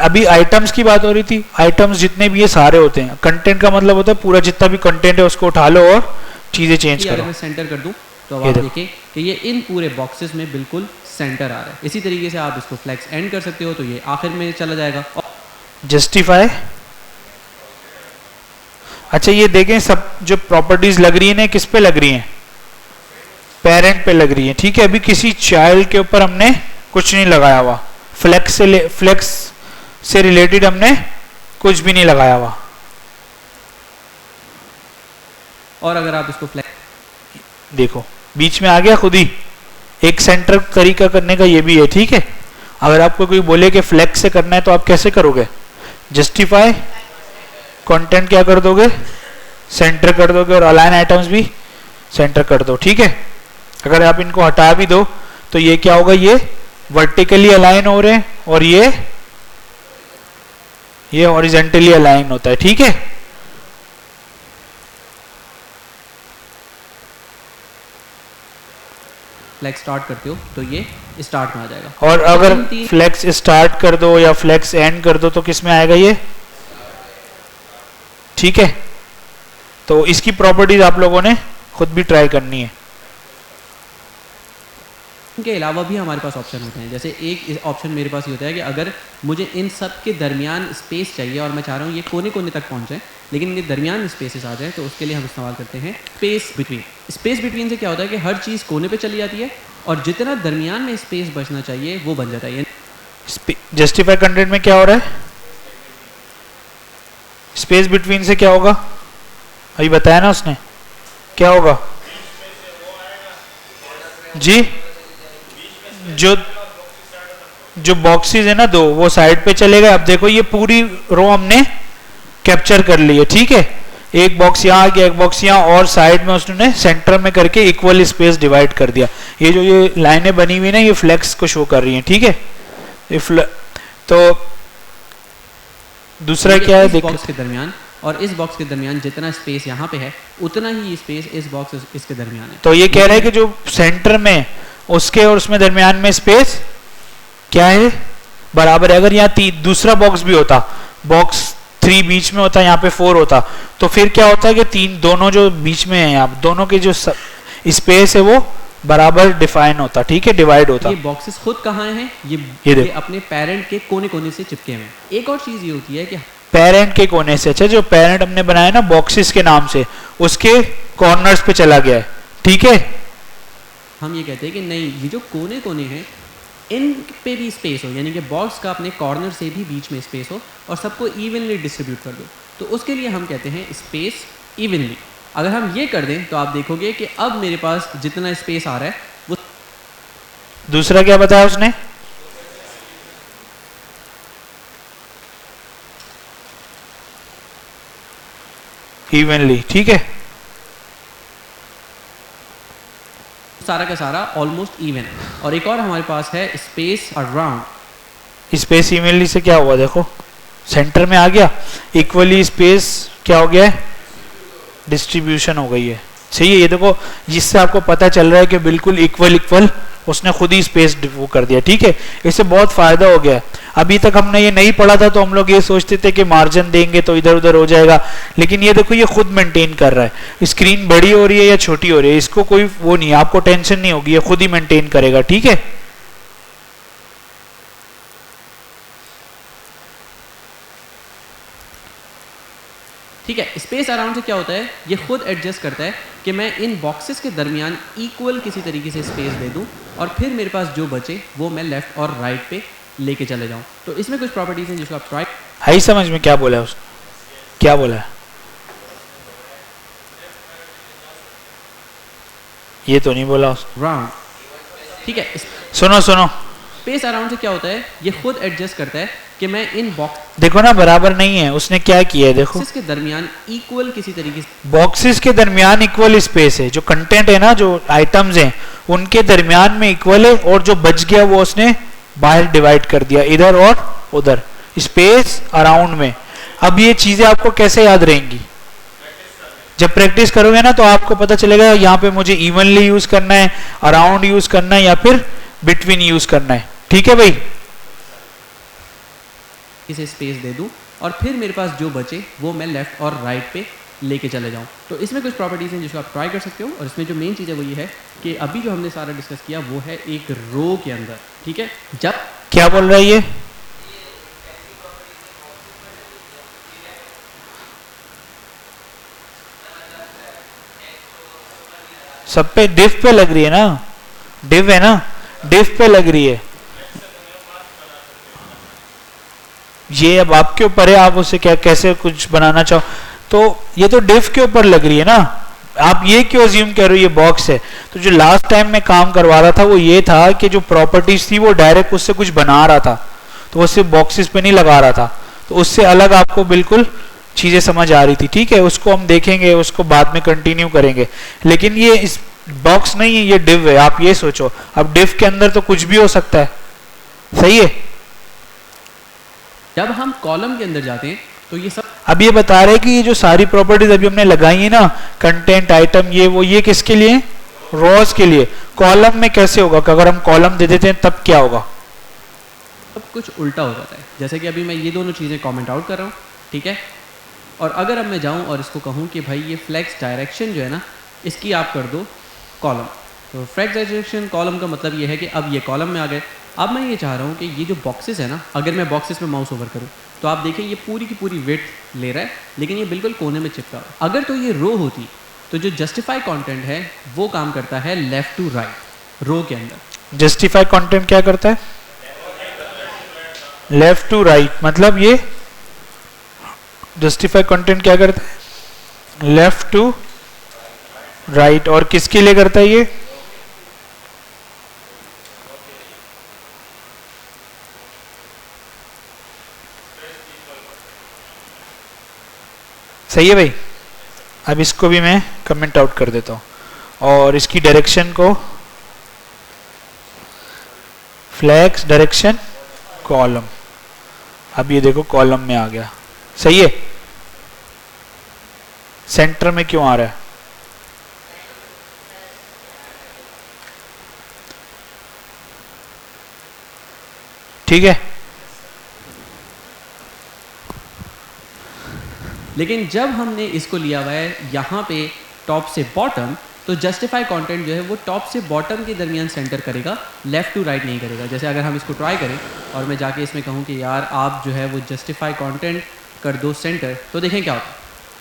अभी आइटम्स की बात हो रही थी, आइटम्स जितने भी ये सारे होते हैं, कंटेंट का मतलब होता है पूरा जितना भी कंटेंट है उसको उठा लो और चीजें चेंज करो। अगर मैं सेंटर कर दूं तो अब आप देखें कि ये इन पूरे बॉक्सेस में बिल्कुल सेंटर आ रहा है। इसी तरीके से आप इसको फ्लेक्स एंड कर सकते हो तो ये आखिर में चला जाएगा। जस्टिफाई, अच्छा ये देखें सब जो प्रॉपर्टीज लग रही है ना किस पे लग रही हैं, पेरेंट पे लग रही है, ठीक है। अभी किसी चाइल्ड के ऊपर हमने कुछ नहीं लगाया हुआ, फ्लेक्स से रिलेटेड हमने कुछ भी नहीं लगाया हुआ। और अगर आप इसको फ्लेक्स देखो बीच में आ गया खुद ही, एक सेंटर तरीका करने का ये भी है, ठीक है। अगर आपको कोई बोले कि फ्लेक्स से करना है तो आप कैसे करोगे, जस्टिफाई कंटेंट क्या कर दोगे, सेंटर कर दोगे और अलाइन आइटम्स भी सेंटर कर दो, ठीक है। अगर आप इनको हटा भी दो तो ये क्या होगा, ये वर्टिकली अलाइन हो रहे हैं और ये हॉरिजॉन्टली अलाइन होता है, ठीक है। फ्लेक्स स्टार्ट करते हो तो ये स्टार्ट में आ जाएगा, और अगर फ्लेक्स स्टार्ट कर दो या फ्लेक्स एंड कर दो तो किस में आएगा ये, ठीक है। तो इसकी प्रॉपर्टीज आप लोगों ने खुद भी ट्राई करनी है। इनके अलावा भी हमारे पास ऑप्शन होते हैं, जैसे एक ऑप्शन मेरे पास ये होता है कि अगर मुझे इन सब के दरमियान स्पेस चाहिए और मैं चाह रहा हूँ ये कोने कोने तक पहुँचे लेकिन इनके दरमियान स्पेसेस आ जाए, तो उसके लिए हम इस्तेमाल करते हैं स्पेस बिटवीन। स्पेस बिटवीन से क्या होता है कि हर चीज़ कोने पे चली जाती है और जितना दरमियान में स्पेस बचना चाहिए वो बन जाता है। जस्टिफाई कंटेंट में क्या हो रहा है, स्पेस बिटवीन से क्या होगा, अभी बताया ना उसने, क्या होगा जी, जो बॉक्सेस है ना दो वो साइड पे चले गए। अब देखो ये पूरी रो हमने कैप्चर कर ली है, ठीक है। एक बॉक्स यहाँ आ गया, एक बॉक्स यहाँ, और साइड में उसने सेंटर में करके इक्वल स्पेस डिवाइड कर दिया। ये जो ये लाइनें बनी हुई ना ये फ्लेक्स को शो कर रही हैं, ठीक है। तो दूसरा क्या है, इस बॉक्स के दरमियान और इस बॉक्स के दरमियान जितना स्पेस यहाँ पे है उतना ही स्पेस इस बॉक्स इसके दरमियान है। तो ये कह रहा है कि जो सेंटर में उसके और उसमें दरमियान में स्पेस क्या है, बराबर है। अगर यहाँ दूसरा बॉक्स भी होता, बॉक्स 3 बीच में होता, यहाँ पे 4 होता, तो फिर क्या होता है कि दोनों जो बीच में है यहाँ दोनों के जो स्पेस है वो बराबर डिफाइन होता, ठीक है, डिवाइड होता। ये बॉक्सेस खुद कहाँ हैं, ये अपने पेरेंट के कोने कोने से चिपके हुए हैं। एक और चीज ये होती है कि पेरेंट के कोने से, अच्छा जो पेरेंट हमने बनाया ना बॉक्सेस के नाम से, उसके कॉर्नर्स पे चला गया है, ठीक है। हम ये कहते हैं कि नहीं, ये जो कोने कोने हैं इन पे भी स्पेस हो, यानी कि बॉक्स का अपने कॉर्नर से भी बीच में स्पेस हो और सबको इवनली डिस्ट्रीब्यूट कर दो, तो उसके लिए हम कहते हैं स्पेस इवनली। अगर हम ये कर दें तो आप देखोगे कि अब मेरे पास जितना स्पेस आ रहा है वो। दूसरा क्या बताया उसने, इवनली, ठीक है। सारा का सारा ऑलमोस्ट इवन है। और एक और हमारे पास है स्पेस अराउंड। स्पेस इवनली से क्या हुआ, देखो सेंटर में आ गया, इक्वली स्पेस क्या हो गया है, डिस्ट्रीब्यूशन हो गई है, सही है। ये देखो जिससे आपको पता चल रहा है कि बिल्कुल इक्वल उसने खुद ही स्पेस वो कर दिया। ठीक है, इससे बहुत फायदा हो गया। अभी तक हमने ये नहीं पढ़ा था तो हम लोग ये सोचते थे कि मार्जिन देंगे तो इधर उधर हो जाएगा, लेकिन ये देखो ये खुद मेंटेन कर रहा है। स्क्रीन बड़ी हो रही है या छोटी हो रही है, इसको कोई वो नहीं, आपको टेंशन नहीं होगी, ये खुद ही मेंटेन करेगा। ठीक है, ठीक है। स्पेस अराउंड से क्या होता है, ये खुद एडजस्ट करता है कि मैं इन बॉक्सेस के दरमियान इक्वल किसी तरीके से स्पेस दे दूं और फिर मेरे पास जो बचे वो मैं लेफ्ट और राइट पे लेके चले जाऊं। तो इसमें कुछ प्रॉपर्टीज हैं जिसको आप ट्राई। आई समझ में क्या बोला है उसने, क्या बोला है? ये तो नहीं बोला उसने। राउंड, ठीक है। सुनो सुनो, स्पेस अराउंड से क्या होता है, ये खुद एडजस्ट करता है कि मैं इन बॉक्स देखो ना बराबर नहीं है, उसने क्या किया है देखो, के दरमियान इक्वल किसी तरीके से बॉक्सेस के दरमियान इक्वल स्पेस है, जो कंटेंट है ना, जो आइटम्स हैं उनके दरमियान में इक्वल है, और जो बच गया वो उसने बाहर डिवाइड कर दिया इधर और उधर स्पेस अराउंड में। अब ये चीजें आपको कैसे याद रहेंगी? जब प्रैक्टिस करोगे ना तो आपको पता चलेगा यहाँ पे मुझे इवनली यूज करना है, अराउंड यूज करना है या फिर बिटवीन यूज करना है। ठीक है भाई, इसे स्पेस दे दूं और फिर मेरे पास जो बचे वो मैं लेफ्ट और राइट पे लेके चले जाऊं। तो इसमें कुछ प्रॉपर्टीज हैं जिसको आप ट्राई कर सकते हो, और इसमें जो मेन चीज़ है वो ये है कि अभी जो हमने सारा डिस्कस किया वो है एक रो के अंदर। ठीक है, जब क्या बोल रहा है ये? सब पे डिफ पे लग रही है ना, डिफ है ना, डिफ पे लग रही है। ये अब आपके ऊपर है, आप उसे क्या कैसे कुछ बनाना चाहो। तो ये तो डिफ के ऊपर लग रही है ना, आप ये क्यों अज्यूम कर रहे हो ये बॉक्स है? तो जो लास्ट टाइम मैं काम करवा रहा था वो ये था कि जो प्रॉपर्टीज थी वो डायरेक्ट उससे कुछ बना रहा था, तो वो सिर्फ बॉक्सेस पे नहीं लगा रहा था, तो उससे अलग आपको बिल्कुल चीजें समझ आ रही थी। ठीक है, उसको हम देखेंगे, उसको बाद में कंटिन्यू करेंगे, लेकिन ये इस बॉक्स नहीं है, ये डिव है। आप ये सोचो, अब डिव के अंदर तो कुछ भी हो सकता है, सही है। जब हम कॉलम के अंदर जाते हैं तो ये सब अब ये बता रहे हैं कि ये जो सारी प्रॉपर्टीज अभी हमने लगाई है ना, कंटेंट, आइटम, ये वो, ये किसके लिए? रोज के लिए। कॉलम में कैसे होगा कि अगर हम कॉलम दे देते हैं तब क्या होगा? सब कुछ उल्टा हो जाता है। जैसे कि अभी मैं ये दोनों चीज़ें कमेंट आउट कर रहा हूँ, ठीक है, और अगर अब मैं जाऊँ और इसको कहूँ कि भाई ये फ्लेक्स डायरेक्शन जो है ना, इसकी आप कर दो कॉलम। तो फ्लेक्स डायरेक्शन कॉलम का मतलब ये है कि अब ये कॉलम में आ गए। अब मैं ये चाह रहा हूँ कि ये जो बॉक्सेस है ना, अगर मैं बॉक्सेस में माउस ओवर करूँ तो आप देखें ये पूरी की पूरी विड्थ ले रहा है, लेकिन ये बिल्कुल कोने में चिपका हुआ है। अगर तो ये रो होती तो जो जस्टिफाई कंटेंट है वो काम करता है लेफ्ट टू राइट रो के अंदर। जस्टिफाई कंटेंट क्या करता है? लेफ्ट टू राइट, मतलब ये जस्टिफाई कंटेंट क्या करता है? Left to right. और किसके लिए करता है ये? सही है भाई। अब इसको भी मैं कमेंट आउट कर देता हूं और इसकी डायरेक्शन को फ्लैक्स डायरेक्शन कॉलम। अब ये देखो कॉलम में आ गया, सही है। सेंटर में क्यों आ रहा है? ठीक है, लेकिन जब हमने इसको लिया हुआ है यहाँ पे टॉप से बॉटम, तो जस्टिफाई कंटेंट जो है वो टॉप से बॉटम के दरमियान सेंटर करेगा, लेफ्ट टू राइट नहीं करेगा। जैसे अगर हम इसको ट्राई करें और मैं जाके इसमें कहूँ कि यार आप जो है वो जस्टिफाई कंटेंट कर दो सेंटर, तो देखें क्या होता है,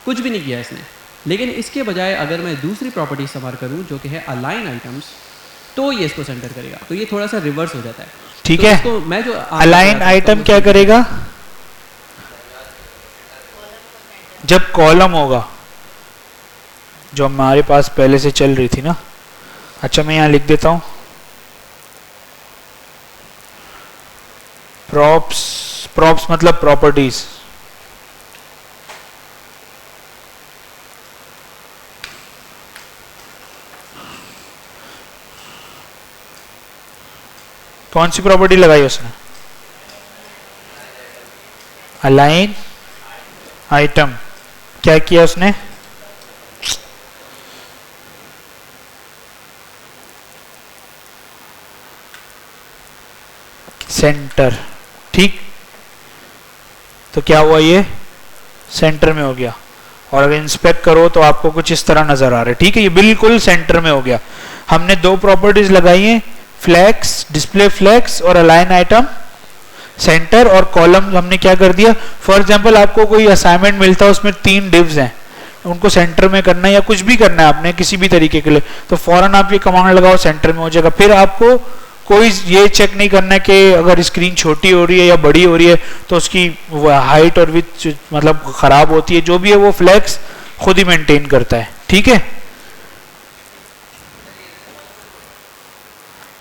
कुछ भी नहीं किया इसने। लेकिन इसके बजाय अगर मैं दूसरी प्रॉपर्टी इस्तेमाल करूँ जो कि है अलाइन आइटम्स, तो ये इसको सेंटर करेगा। तो ये थोड़ा सा रिवर्स हो जाता है। ठीक तो है। इसको मैं जो अलाइन आइटम क्या करेगा? जब कॉलम होगा, जो हमारे पास पहले से चल रही थी ना। अच्छा, मैं यहां लिख देता हूं प्रॉप्स। प्रॉप्स मतलब प्रॉपर्टीज। कौन सी प्रॉपर्टी लगाई उसने? Align item. क्या किया उसने? सेंटर, ठीक। तो क्या हुआ, ये सेंटर में हो गया। और अगर इंस्पेक्ट करो तो आपको कुछ इस तरह नजर आ रहा है, ठीक है, ये बिल्कुल सेंटर में हो गया। हमने दो प्रॉपर्टीज लगाई हैं, फ्लैक्स, डिस्प्ले फ्लैक्स और अलाइन आइटम सेंटर, और कॉलम हमने क्या कर दिया। फॉर एग्जांपल आपको कोई असाइनमेंट मिलता है, उसमें 3 डिव्स हैं, उनको सेंटर में करना है या कुछ भी करना है आपने किसी भी तरीके के लिए, तो फौरन आप ये कमांड लगाओ, सेंटर में हो जाएगा। फिर आपको कोई ये चेक नहीं करना है कि अगर स्क्रीन छोटी हो रही है या बड़ी हो रही है तो उसकी हाइट और विड्थ मतलब खराब होती है, जो भी है वो फ्लैक्स खुद ही मेंटेन करता है, ठीक है।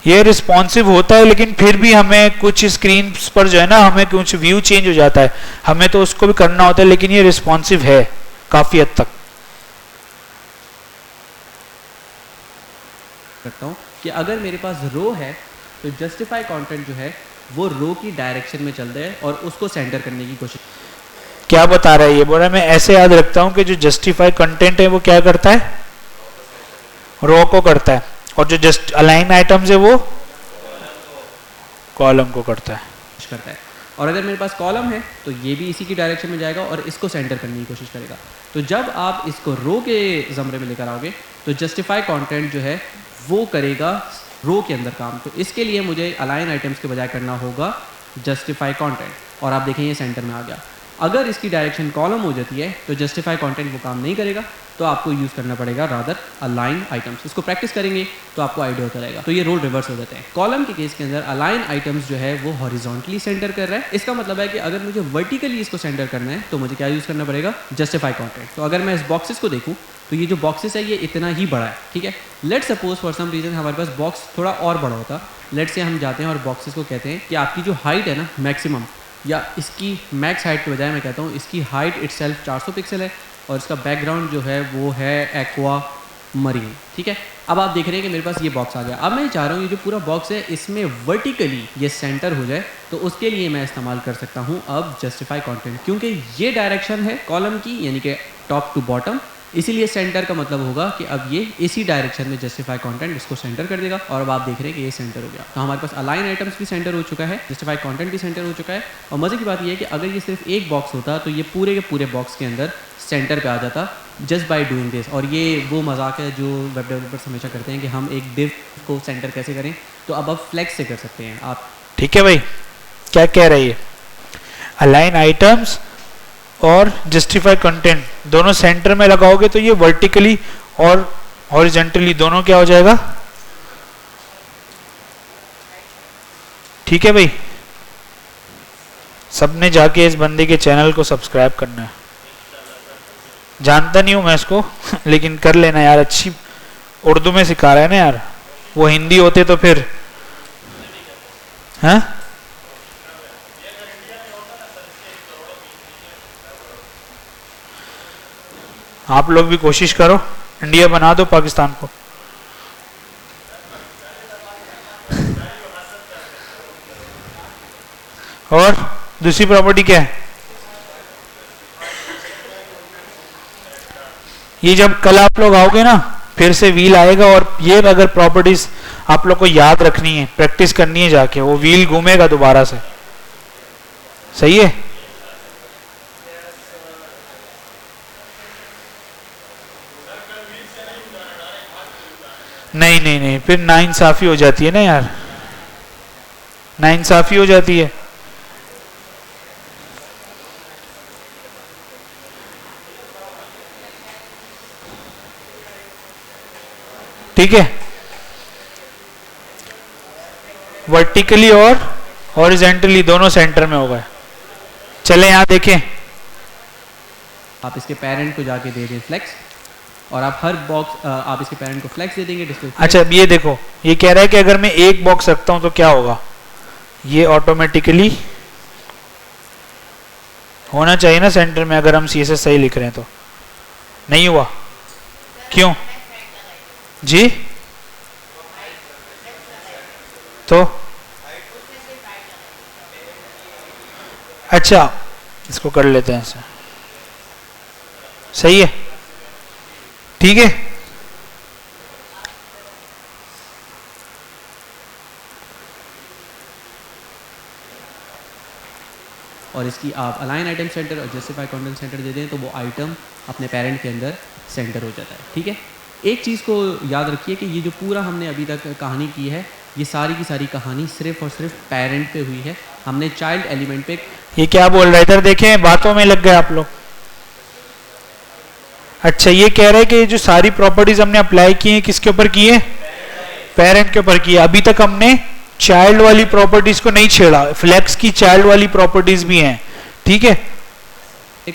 ये रिस्पॉन्सिव होता है, लेकिन फिर भी हमें कुछ स्क्रीन पर जो है ना, हमें कुछ व्यू चेंज हो जाता है, हमें तो उसको भी करना होता है, लेकिन ये रिस्पॉन्सिव है काफी हद तक। करता हूँ कि अगर मेरे पास रो है तो जस्टिफाई कंटेंट जो है वो रो की डायरेक्शन में चल रहा है और उसको सेंटर करने की कोशिश। क्या बता रहा है ये, बोल रहा है मैं ऐसे याद रखता हूं कि जो जस्टिफाई कंटेंट है वो क्या करता है, रो को करता है, और जो जस्ट अलाइन आइटम्स है वो कॉलम को करता है। और अगर मेरे पास कॉलम है तो ये भी इसी की डायरेक्शन में जाएगा और इसको सेंटर करने की कोशिश करेगा। तो जब आप इसको रो के ज़मरे में लेकर आओगे तो जस्टिफाई कंटेंट जो है वो करेगा रो के अंदर काम। तो इसके लिए मुझे अलाइन आइटम्स के बजाय करना होगा जस्टिफाई कंटेंट, और आप देखें ये सेंटर में आ गया। अगर इसकी डायरेक्शन कॉलम हो जाती है तो जस्टिफाई कंटेंट वो काम नहीं करेगा, तो आपको यूज़ करना पड़ेगा रादर अलाइन आइटम्स। इसको प्रैक्टिस करेंगे तो आपको आइडिया होता रहेगा। तो ये रोल रिवर्स हो जाते हैं। कॉलम के केस के अंदर अलाइन आइटम्स जो है वो हॉरिजॉन्टली सेंटर कर रहा है। इसका मतलब है कि अगर मुझे वर्टिकली इसको सेंटर करना है तो मुझे क्या यूज़ करना पड़ेगा, जस्टिफाई कंटेंट। तो अगर मैं इस बॉक्सेस को देखूँ तो ये जो बॉक्सेस है ये इतना ही बड़ा है, ठीक है। Let suppose for some reason हमारे पास बॉक्स थोड़ा और बड़ा होता। लेट से हम जाते हैं और बॉक्सेस को कहते हैं कि आपकी जो हाइट है ना मैक्सिमम, या इसकी मैक्स हाइट के बजाय मैं कहता हूँ इसकी हाइट इटसेल्फ 400 पिक्सल है और इसका बैकग्राउंड जो है वो है एक्वा मरीन, ठीक है। अब आप देख रहे हैं कि मेरे पास ये बॉक्स आ गया। अब मैं चाह रहा हूँ ये जो पूरा बॉक्स है इसमें वर्टिकली ये सेंटर हो जाए, तो उसके लिए मैं इस्तेमाल कर सकता हूँ अब जस्टिफाई कंटेंट, क्योंकि ये डायरेक्शन है कॉलम की, यानी कि टॉप टू बॉटम, इसीलिए सेंटर का मतलब होगा कि अब ये इसी डायरेक्शन में जस्टिफाई कंटेंट इसको सेंटर कर देगा। और अब आप देख रहे हैं कि ये सेंटर हो गया। तो हमारे पास अलाइन आइटम्स भी सेंटर हो चुका है, जस्टिफाई कंटेंट भी सेंटर हो चुका है। और मज़े की बात ये है कि अगर ये सिर्फ एक बॉक्स होता तो ये पूरे के पूरे बॉक्स के अंदर सेंटर पे आ जाता जस्ट बाय डूइंग दिस। और ये वो मजाक है जो वेब डेवलपर्स हमेशा करते हैं कि हम एक डिव को सेंटर कैसे करें, तो अब आप फ्लेक्स से कर सकते हैं आप, ठीक है भाई। क्या कह रही है, अलाइन आइटम्स और जस्टिफाई कंटेंट दोनों सेंटर में लगाओगे तो ये वर्टिकली और हॉरिजॉन्टली दोनों क्या हो जाएगा, ठीक है भाई। सबने जाके इस बंदे के चैनल को सब्सक्राइब करना है। जानता नहीं हूं मैं इसको लेकिन कर लेना यार, अच्छी उर्दू में सिखा रहा है ना यार, वो हिंदी होते तो फिर हैं। आप लोग भी कोशिश करो, इंडिया बना दो पाकिस्तान को। और दूसरी प्रॉपर्टी क्या है, ये जब कल आप लोग आओगे ना फिर से व्हील आएगा, और ये अगर प्रॉपर्टीज आप लोग को याद रखनी है, प्रैक्टिस करनी है जाके, वो व्हील घूमेगा दोबारा से, सही है। नहीं नहीं नहीं, फिर नाइंसाफी हो जाती है ना यार, नाइंसाफी हो जाती है। ठीक है, वर्टिकली और हॉरिजॉन्टली दोनों सेंटर में होगा। चले यहां देखें, आप इसके पेरेंट को जाके दे दें फ्लेक्स, और आप हर बॉक्स आप इसके पेरेंट को फ्लेक्स दे देंगे डिस्प्ले। अच्छा ये देखो, ये कह रहा है कि अगर मैं एक बॉक्स रखता हूं तो क्या होगा, ये ऑटोमेटिकली होना चाहिए ना सेंटर में, अगर हम CSS सही लिख रहे हैं तो। नहीं हुआ क्यों जी, तो अच्छा इसको कर लेते हैं ऐसे, सही है, ठीक है। और इसकी आप अलाइन आइटम सेंटर और जस्टिफाई कंटेंट सेंटर दे दें तो वो आइटम अपने पेरेंट के अंदर सेंटर हो जाता है। ठीक है, एक चीज़ को याद रखिए कि ये जो पूरा हमने अभी तक कहानी की है, ये सारी की सारी कहानी सिर्फ और सिर्फ पेरेंट पे हुई है। हमने चाइल्ड एलिमेंट पे, ये क्या बोल रहा है इधर देखें, बातों में लग गए आप लोग। अच्छा, ये कह रहा है कि ये जो सारी प्रॉपर्टीज हमने अप्लाई की हैं किसके ऊपर की है, पेरेंट के ऊपर की है। अभी तक हमने चाइल्ड वाली प्रॉपर्टीज को नहीं छेड़ा, फ्लेक्स की चाइल्ड वाली प्रॉपर्टीज भी हैं। ठीक है,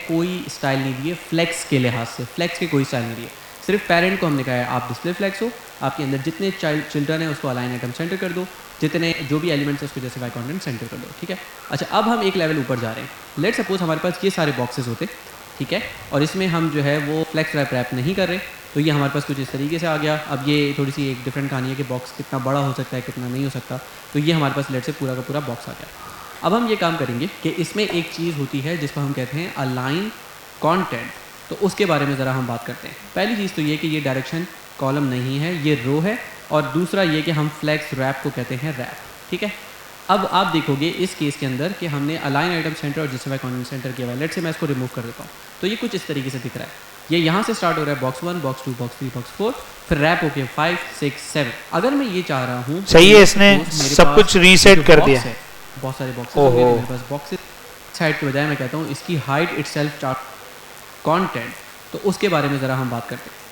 कोई स्टाइल नहीं दिए फ्लेक्स के लिहाज से, फ्लेक्स के कोई स्टाइल नहीं दिए, सिर्फ पेरेंट को हमने कहा है आप डिस्प्ले फ्लेक्स हो, आपके अंदर जितने चिल्ड्रन है उसको अलाइन आइटम सेंटर कर दो, जितने जो भी एलिमेंट्स है उसको जस्टिफाई कंटेंट सेंटर कर दो। ठीक है, अच्छा अब हम एक लेवल ऊपर जा रहे हैं। लेट सपोज हमारे पास ये सारे बॉक्सेस होते, ठीक है, और इसमें हम जो है वो फ्लेक्स रैप नहीं कर रहे, तो ये हमारे पास कुछ इस तरीके से आ गया। अब ये थोड़ी सी एक डिफरेंट कहानी है कि बॉक्स कितना बड़ा हो सकता है कितना नहीं हो सकता, तो ये हमारे पास लेट से पूरा का पूरा बॉक्स आ गया। अब हम ये काम करेंगे कि इसमें एक चीज़ होती है जिसको हम कहते हैं अलाइन कंटेंट, तो उसके बारे में ज़रा हम बात करते हैं। पहली चीज़ तो ये कि ये डायरेक्शन कॉलम नहीं है, ये रो है, और दूसरा ये कि हम फ्लेक्स रैप को कहते हैं रैप। ठीक है, अब आप देखोगे इस केस के अंदर कि हमने अलाइन आइटम सेंटर और जस्टिफाई कंटेंट सेंटर किया हुआ है। लेट से मैं इसको रिमूव कर देता हूँ, तो ये कुछ इस तरीके से दिख रहा है। ये यहाँ से स्टार्ट हो रहा है बॉक्स 1, बॉक्स 2, बॉक्स 3, बॉक्स 4, फिर रैप होके 5, 6, 7। अगर मैं ये चाह रहा हूँ, सही है, इसने सब कुछ रीसेट कर दिया है। बहुत सारे बॉक्सेस हो गए, तो मेरे पास बॉक्सेस साइड के बजाय मैं कहता हूँ इसकी हाइट इटसेल्फ चार्ट कंटेंट, तो उसके बारे में ज़रा हम बात करते हैं।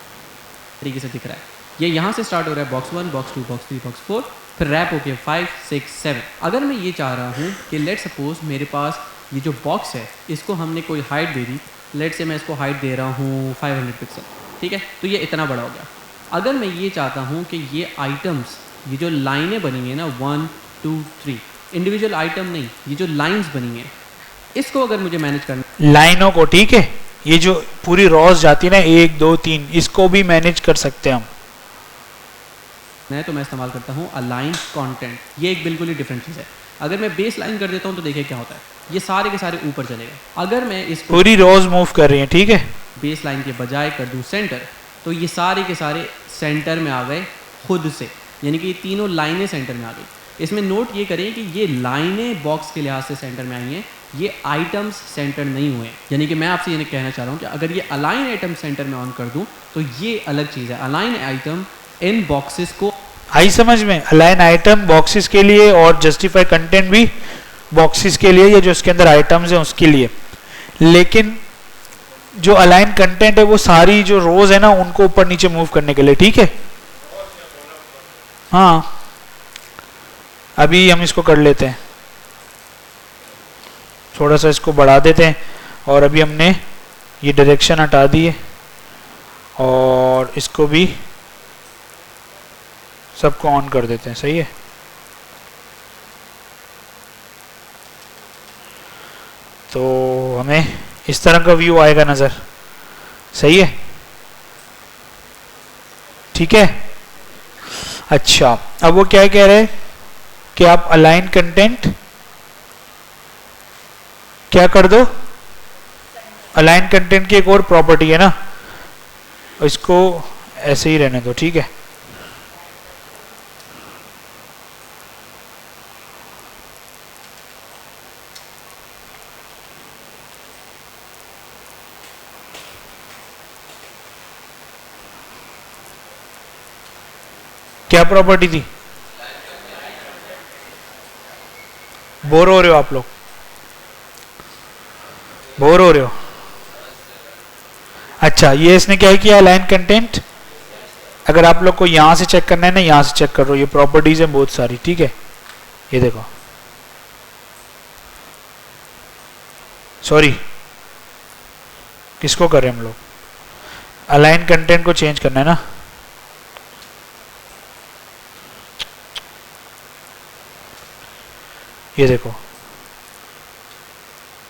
तरीके से दिख रहा है, ये यहाँ से स्टार्ट हो रहा है बॉक्स 1, बॉक्स 2, बॉक्स 3, बॉक्स 4, फिर रैप होके 5, 6, 7। अगर मैं ये चाह रहा हूँ कि लेट सपोज मेरे पास ये जो बॉक्स है इसको हमने कोई हाइट दे दी, लेट से मैं इसको हाइट दे रहा हूँ 500 पिक्सल, ठीक है, तो ये इतना बड़ा हो गया। अगर मैं ये चाहता हूँ कि ये आइटम्स, ये जो लाइनें बनी हैं ना 1, 2, 3, इंडिविजुअल आइटम नहीं, ये जो लाइन्स बनी हैं, इसको अगर मुझे मैनेज करना, लाइनों को, ठीक है, ये जो पूरी रॉस जाती है ना 1, 2, 3, इसको भी मैनेज कर सकते हैं हम, तो मैं इस्तेमाल करता हूँ अलाइन कंटेंट। ये एक बिल्कुल ही डिफरेंट चीज़ है। अगर मैं बेस लाइन कर देता हूँ तो देखिए क्या होता है, ये सारे के सारे ऊपर चलेगा। अगर मैं इसको पूरी रोज मूव कर रही है, ठीक है, बेस लाइन के बजाय कर दूँ सेंटर, तो ये सारे के सारे सेंटर में आ गए खुद से, यानी कि ये तीनों लाइनें सेंटर में आ गई। इसमें नोट ये करें कि ये लाइनें बॉक्स के लिहाज से सेंटर में आई हैं, ये आइटम्स सेंटर नहीं हुए। यानी कि मैं आपसे ये कहना चाह रहा हूँ कि अगर ये अलाइन आइटम सेंटर में ऑन कर दूँ तो ये अलग चीज़ है। अलाइन आइटम इन बॉक्सेस को आई समझ में, अलाइन आइटम बॉक्सेस के लिए और जस्टिफाई कंटेंट भी बॉक्सेस के लिए, या जो उसके अंदर आइटम्स हैं उसके लिए। लेकिन जो अलाइन कंटेंट है वो सारी जो रोज है ना उनको ऊपर नीचे मूव करने के लिए, ठीक है। हाँ, अभी हम इसको कर लेते हैं, थोड़ा सा इसको बढ़ा देते हैं, और अभी हमने ये डायरेक्शन हटा दी है और इसको भी सबको ऑन कर देते हैं, सही है। तो हमें इस तरह का व्यू आएगा नजर, सही है, ठीक है। अच्छा, अब वो क्या कह रहे हैं कि आप अलाइन कंटेंट क्या कर दो, अलाइन कंटेंट की एक और प्रॉपर्टी है ना, इसको ऐसे ही रहने दो, ठीक है। क्या प्रॉपर्टी थी, बोर हो रहे हो आप लोग, बोर हो रहे हो। अच्छा, ये इसने क्या किया, लाइन कंटेंट, अगर आप लोग को यहां से चेक करना है ना, यहां से चेक करो, ये प्रॉपर्टीज है बहुत सारी, ठीक है। ये देखो, सॉरी किसको कर रहे हैं हम लोग, अलाइन कंटेंट को चेंज करना है ना। ये देखो,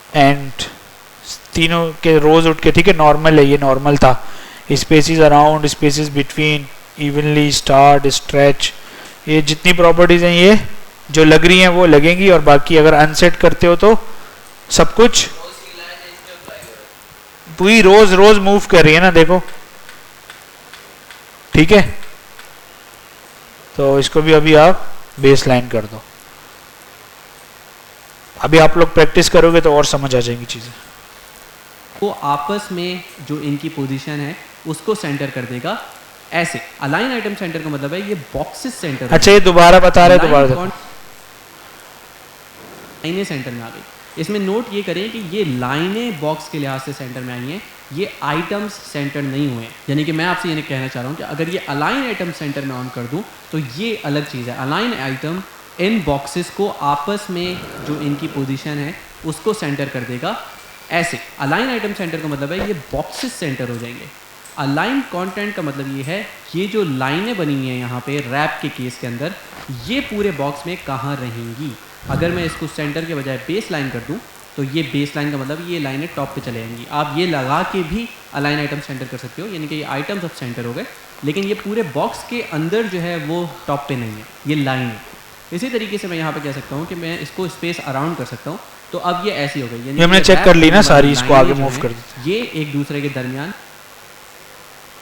एंड तीनों के रोज उठ के, ठीक है, नॉर्मल है, ये नॉर्मल था, spaces around, spaces between, evenly, start, stretch, ये जितनी प्रॉपर्टीज हैं ये जो लग रही हैं वो लगेंगी, और बाकी अगर अनसेट करते हो तो सब कुछ पूरी रोज रोज मूव कर रही है ना, देखो, ठीक है। तो इसको भी अभी आप बेस लाइन कर दो। अभी आप लोग प्रैक्टिस करोगे तो और समझ आ जाएंगी चीजें। वो आपस में जो इनकी पोजीशन है उसको सेंटर कर देगा ऐसे। अलाइन आइटम सेंटर का मतलब है ये बॉक्सेस सेंटर। अच्छा ये दोबारा बता रहे हैं, दोबारा लाइनें सेंटर में आ गई। इसमें नोट ये करें कि ये लाइनें बॉक्स के लिहाज से सेंटर में आई हैं, ये आइटम्स सेंटर नहीं हुए हैं। यानी कि मैं आपसे ये कहना चाह रहा हूँ कि अगर ये अलाइन आइटम सेंटर में ऑन कर दूँ तो ये अलग चीज़ है। अलाइन आइटम इन बॉक्सेस को आपस में जो इनकी पोजीशन है उसको सेंटर कर देगा ऐसे। अलाइन आइटम सेंटर का मतलब है ये बॉक्सेस सेंटर हो जाएंगे। अलाइन कंटेंट का मतलब ये है ये जो लाइनें बनी हुई हैं यहाँ पे रैप के केस के अंदर, ये पूरे बॉक्स में कहाँ रहेंगी। अगर मैं इसको सेंटर के बजाय बेस लाइन कर दूँ तो ये बेस लाइन का मतलब ये लाइनें टॉप पे चले जाएंगी। आप ये लगा के भी अलाइन आइटम सेंटर कर सकते हो, यानी कि ये आइटम्स अब सेंटर हो गए, लेकिन ये पूरे बॉक्स के अंदर जो है वो टॉप पे नहीं है, ये लाइन है। इसी तरीके से मैं यहाँ पे कह सकता हूँ कि मैं इसको स्पेस अराउंड कर सकता हूँ। तो अब ये ऐसी हो गई, हमने चेक कर ली ना सारी, इसको आगे मूव कर दी। ये एक दूसरे के दरमियान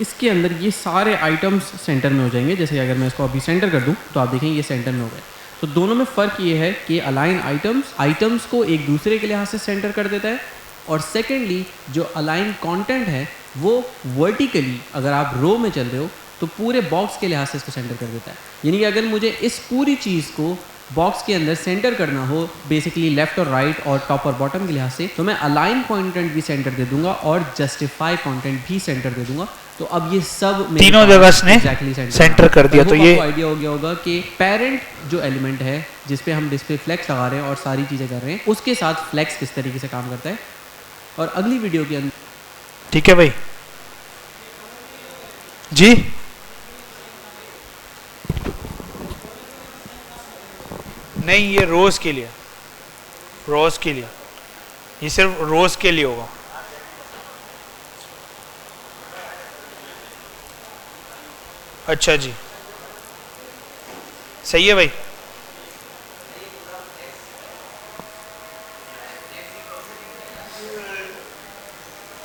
इसके अंदर ये सारे आइटम्स सेंटर में हो जाएंगे। जैसे अगर मैं इसको अभी सेंटर कर दूं तो आप देखेंगे ये सेंटर में हो गए। तो दोनों में फ़र्क ये है कि अलाइन आइटम्स को एक दूसरे के लिहाज से सेंटर कर देता है, और सेकेंडली जो अलाइन कंटेंट है वो वर्टिकली अगर आप रो में चल रहे हो तो पूरे बॉक्स के लिहाज से इसको सेंटर कर देता है। यानी कि अगर मुझे इस पूरी चीज़ को बॉक्स के अंदर सेंटर करना हो बेसिकली लेफ्ट और राइट और टॉप और बॉटम के लिहाज से, तो मैं अलाइन कंटेंट भी सेंटर दे दूंगा और जस्टिफाई कंटेंट भी सेंटर दे दूंगा। तो अब ये सब तीनों जगह ने सेंटर कर दिया। तो ये आइडिया हो गया होगा कि पेरेंट जो एलिमेंट है जिस पे हम डिस्प्ले फ्लेक्स लगा रहे हैं और सारी चीज़ें कर रहे हैं उसके साथ फ्लेक्स किस तरीके से काम करता है, और अगली वीडियो के अंदर। ठीक है भाई जी। नहीं ये रोज के लिए, रोज के लिए, ये सिर्फ रोज के लिए होगा। अच्छा जी सही है भाई।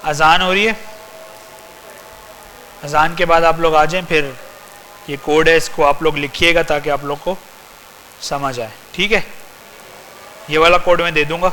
अजान हो रही है, अजान के बाद आप लोग आ जाएं, फिर ये कोड है इसको आप लोग लिखिएगा ताकि आप लोग को समझ आए। ठीक है, ये वाला कोड मैं दे दूंगा।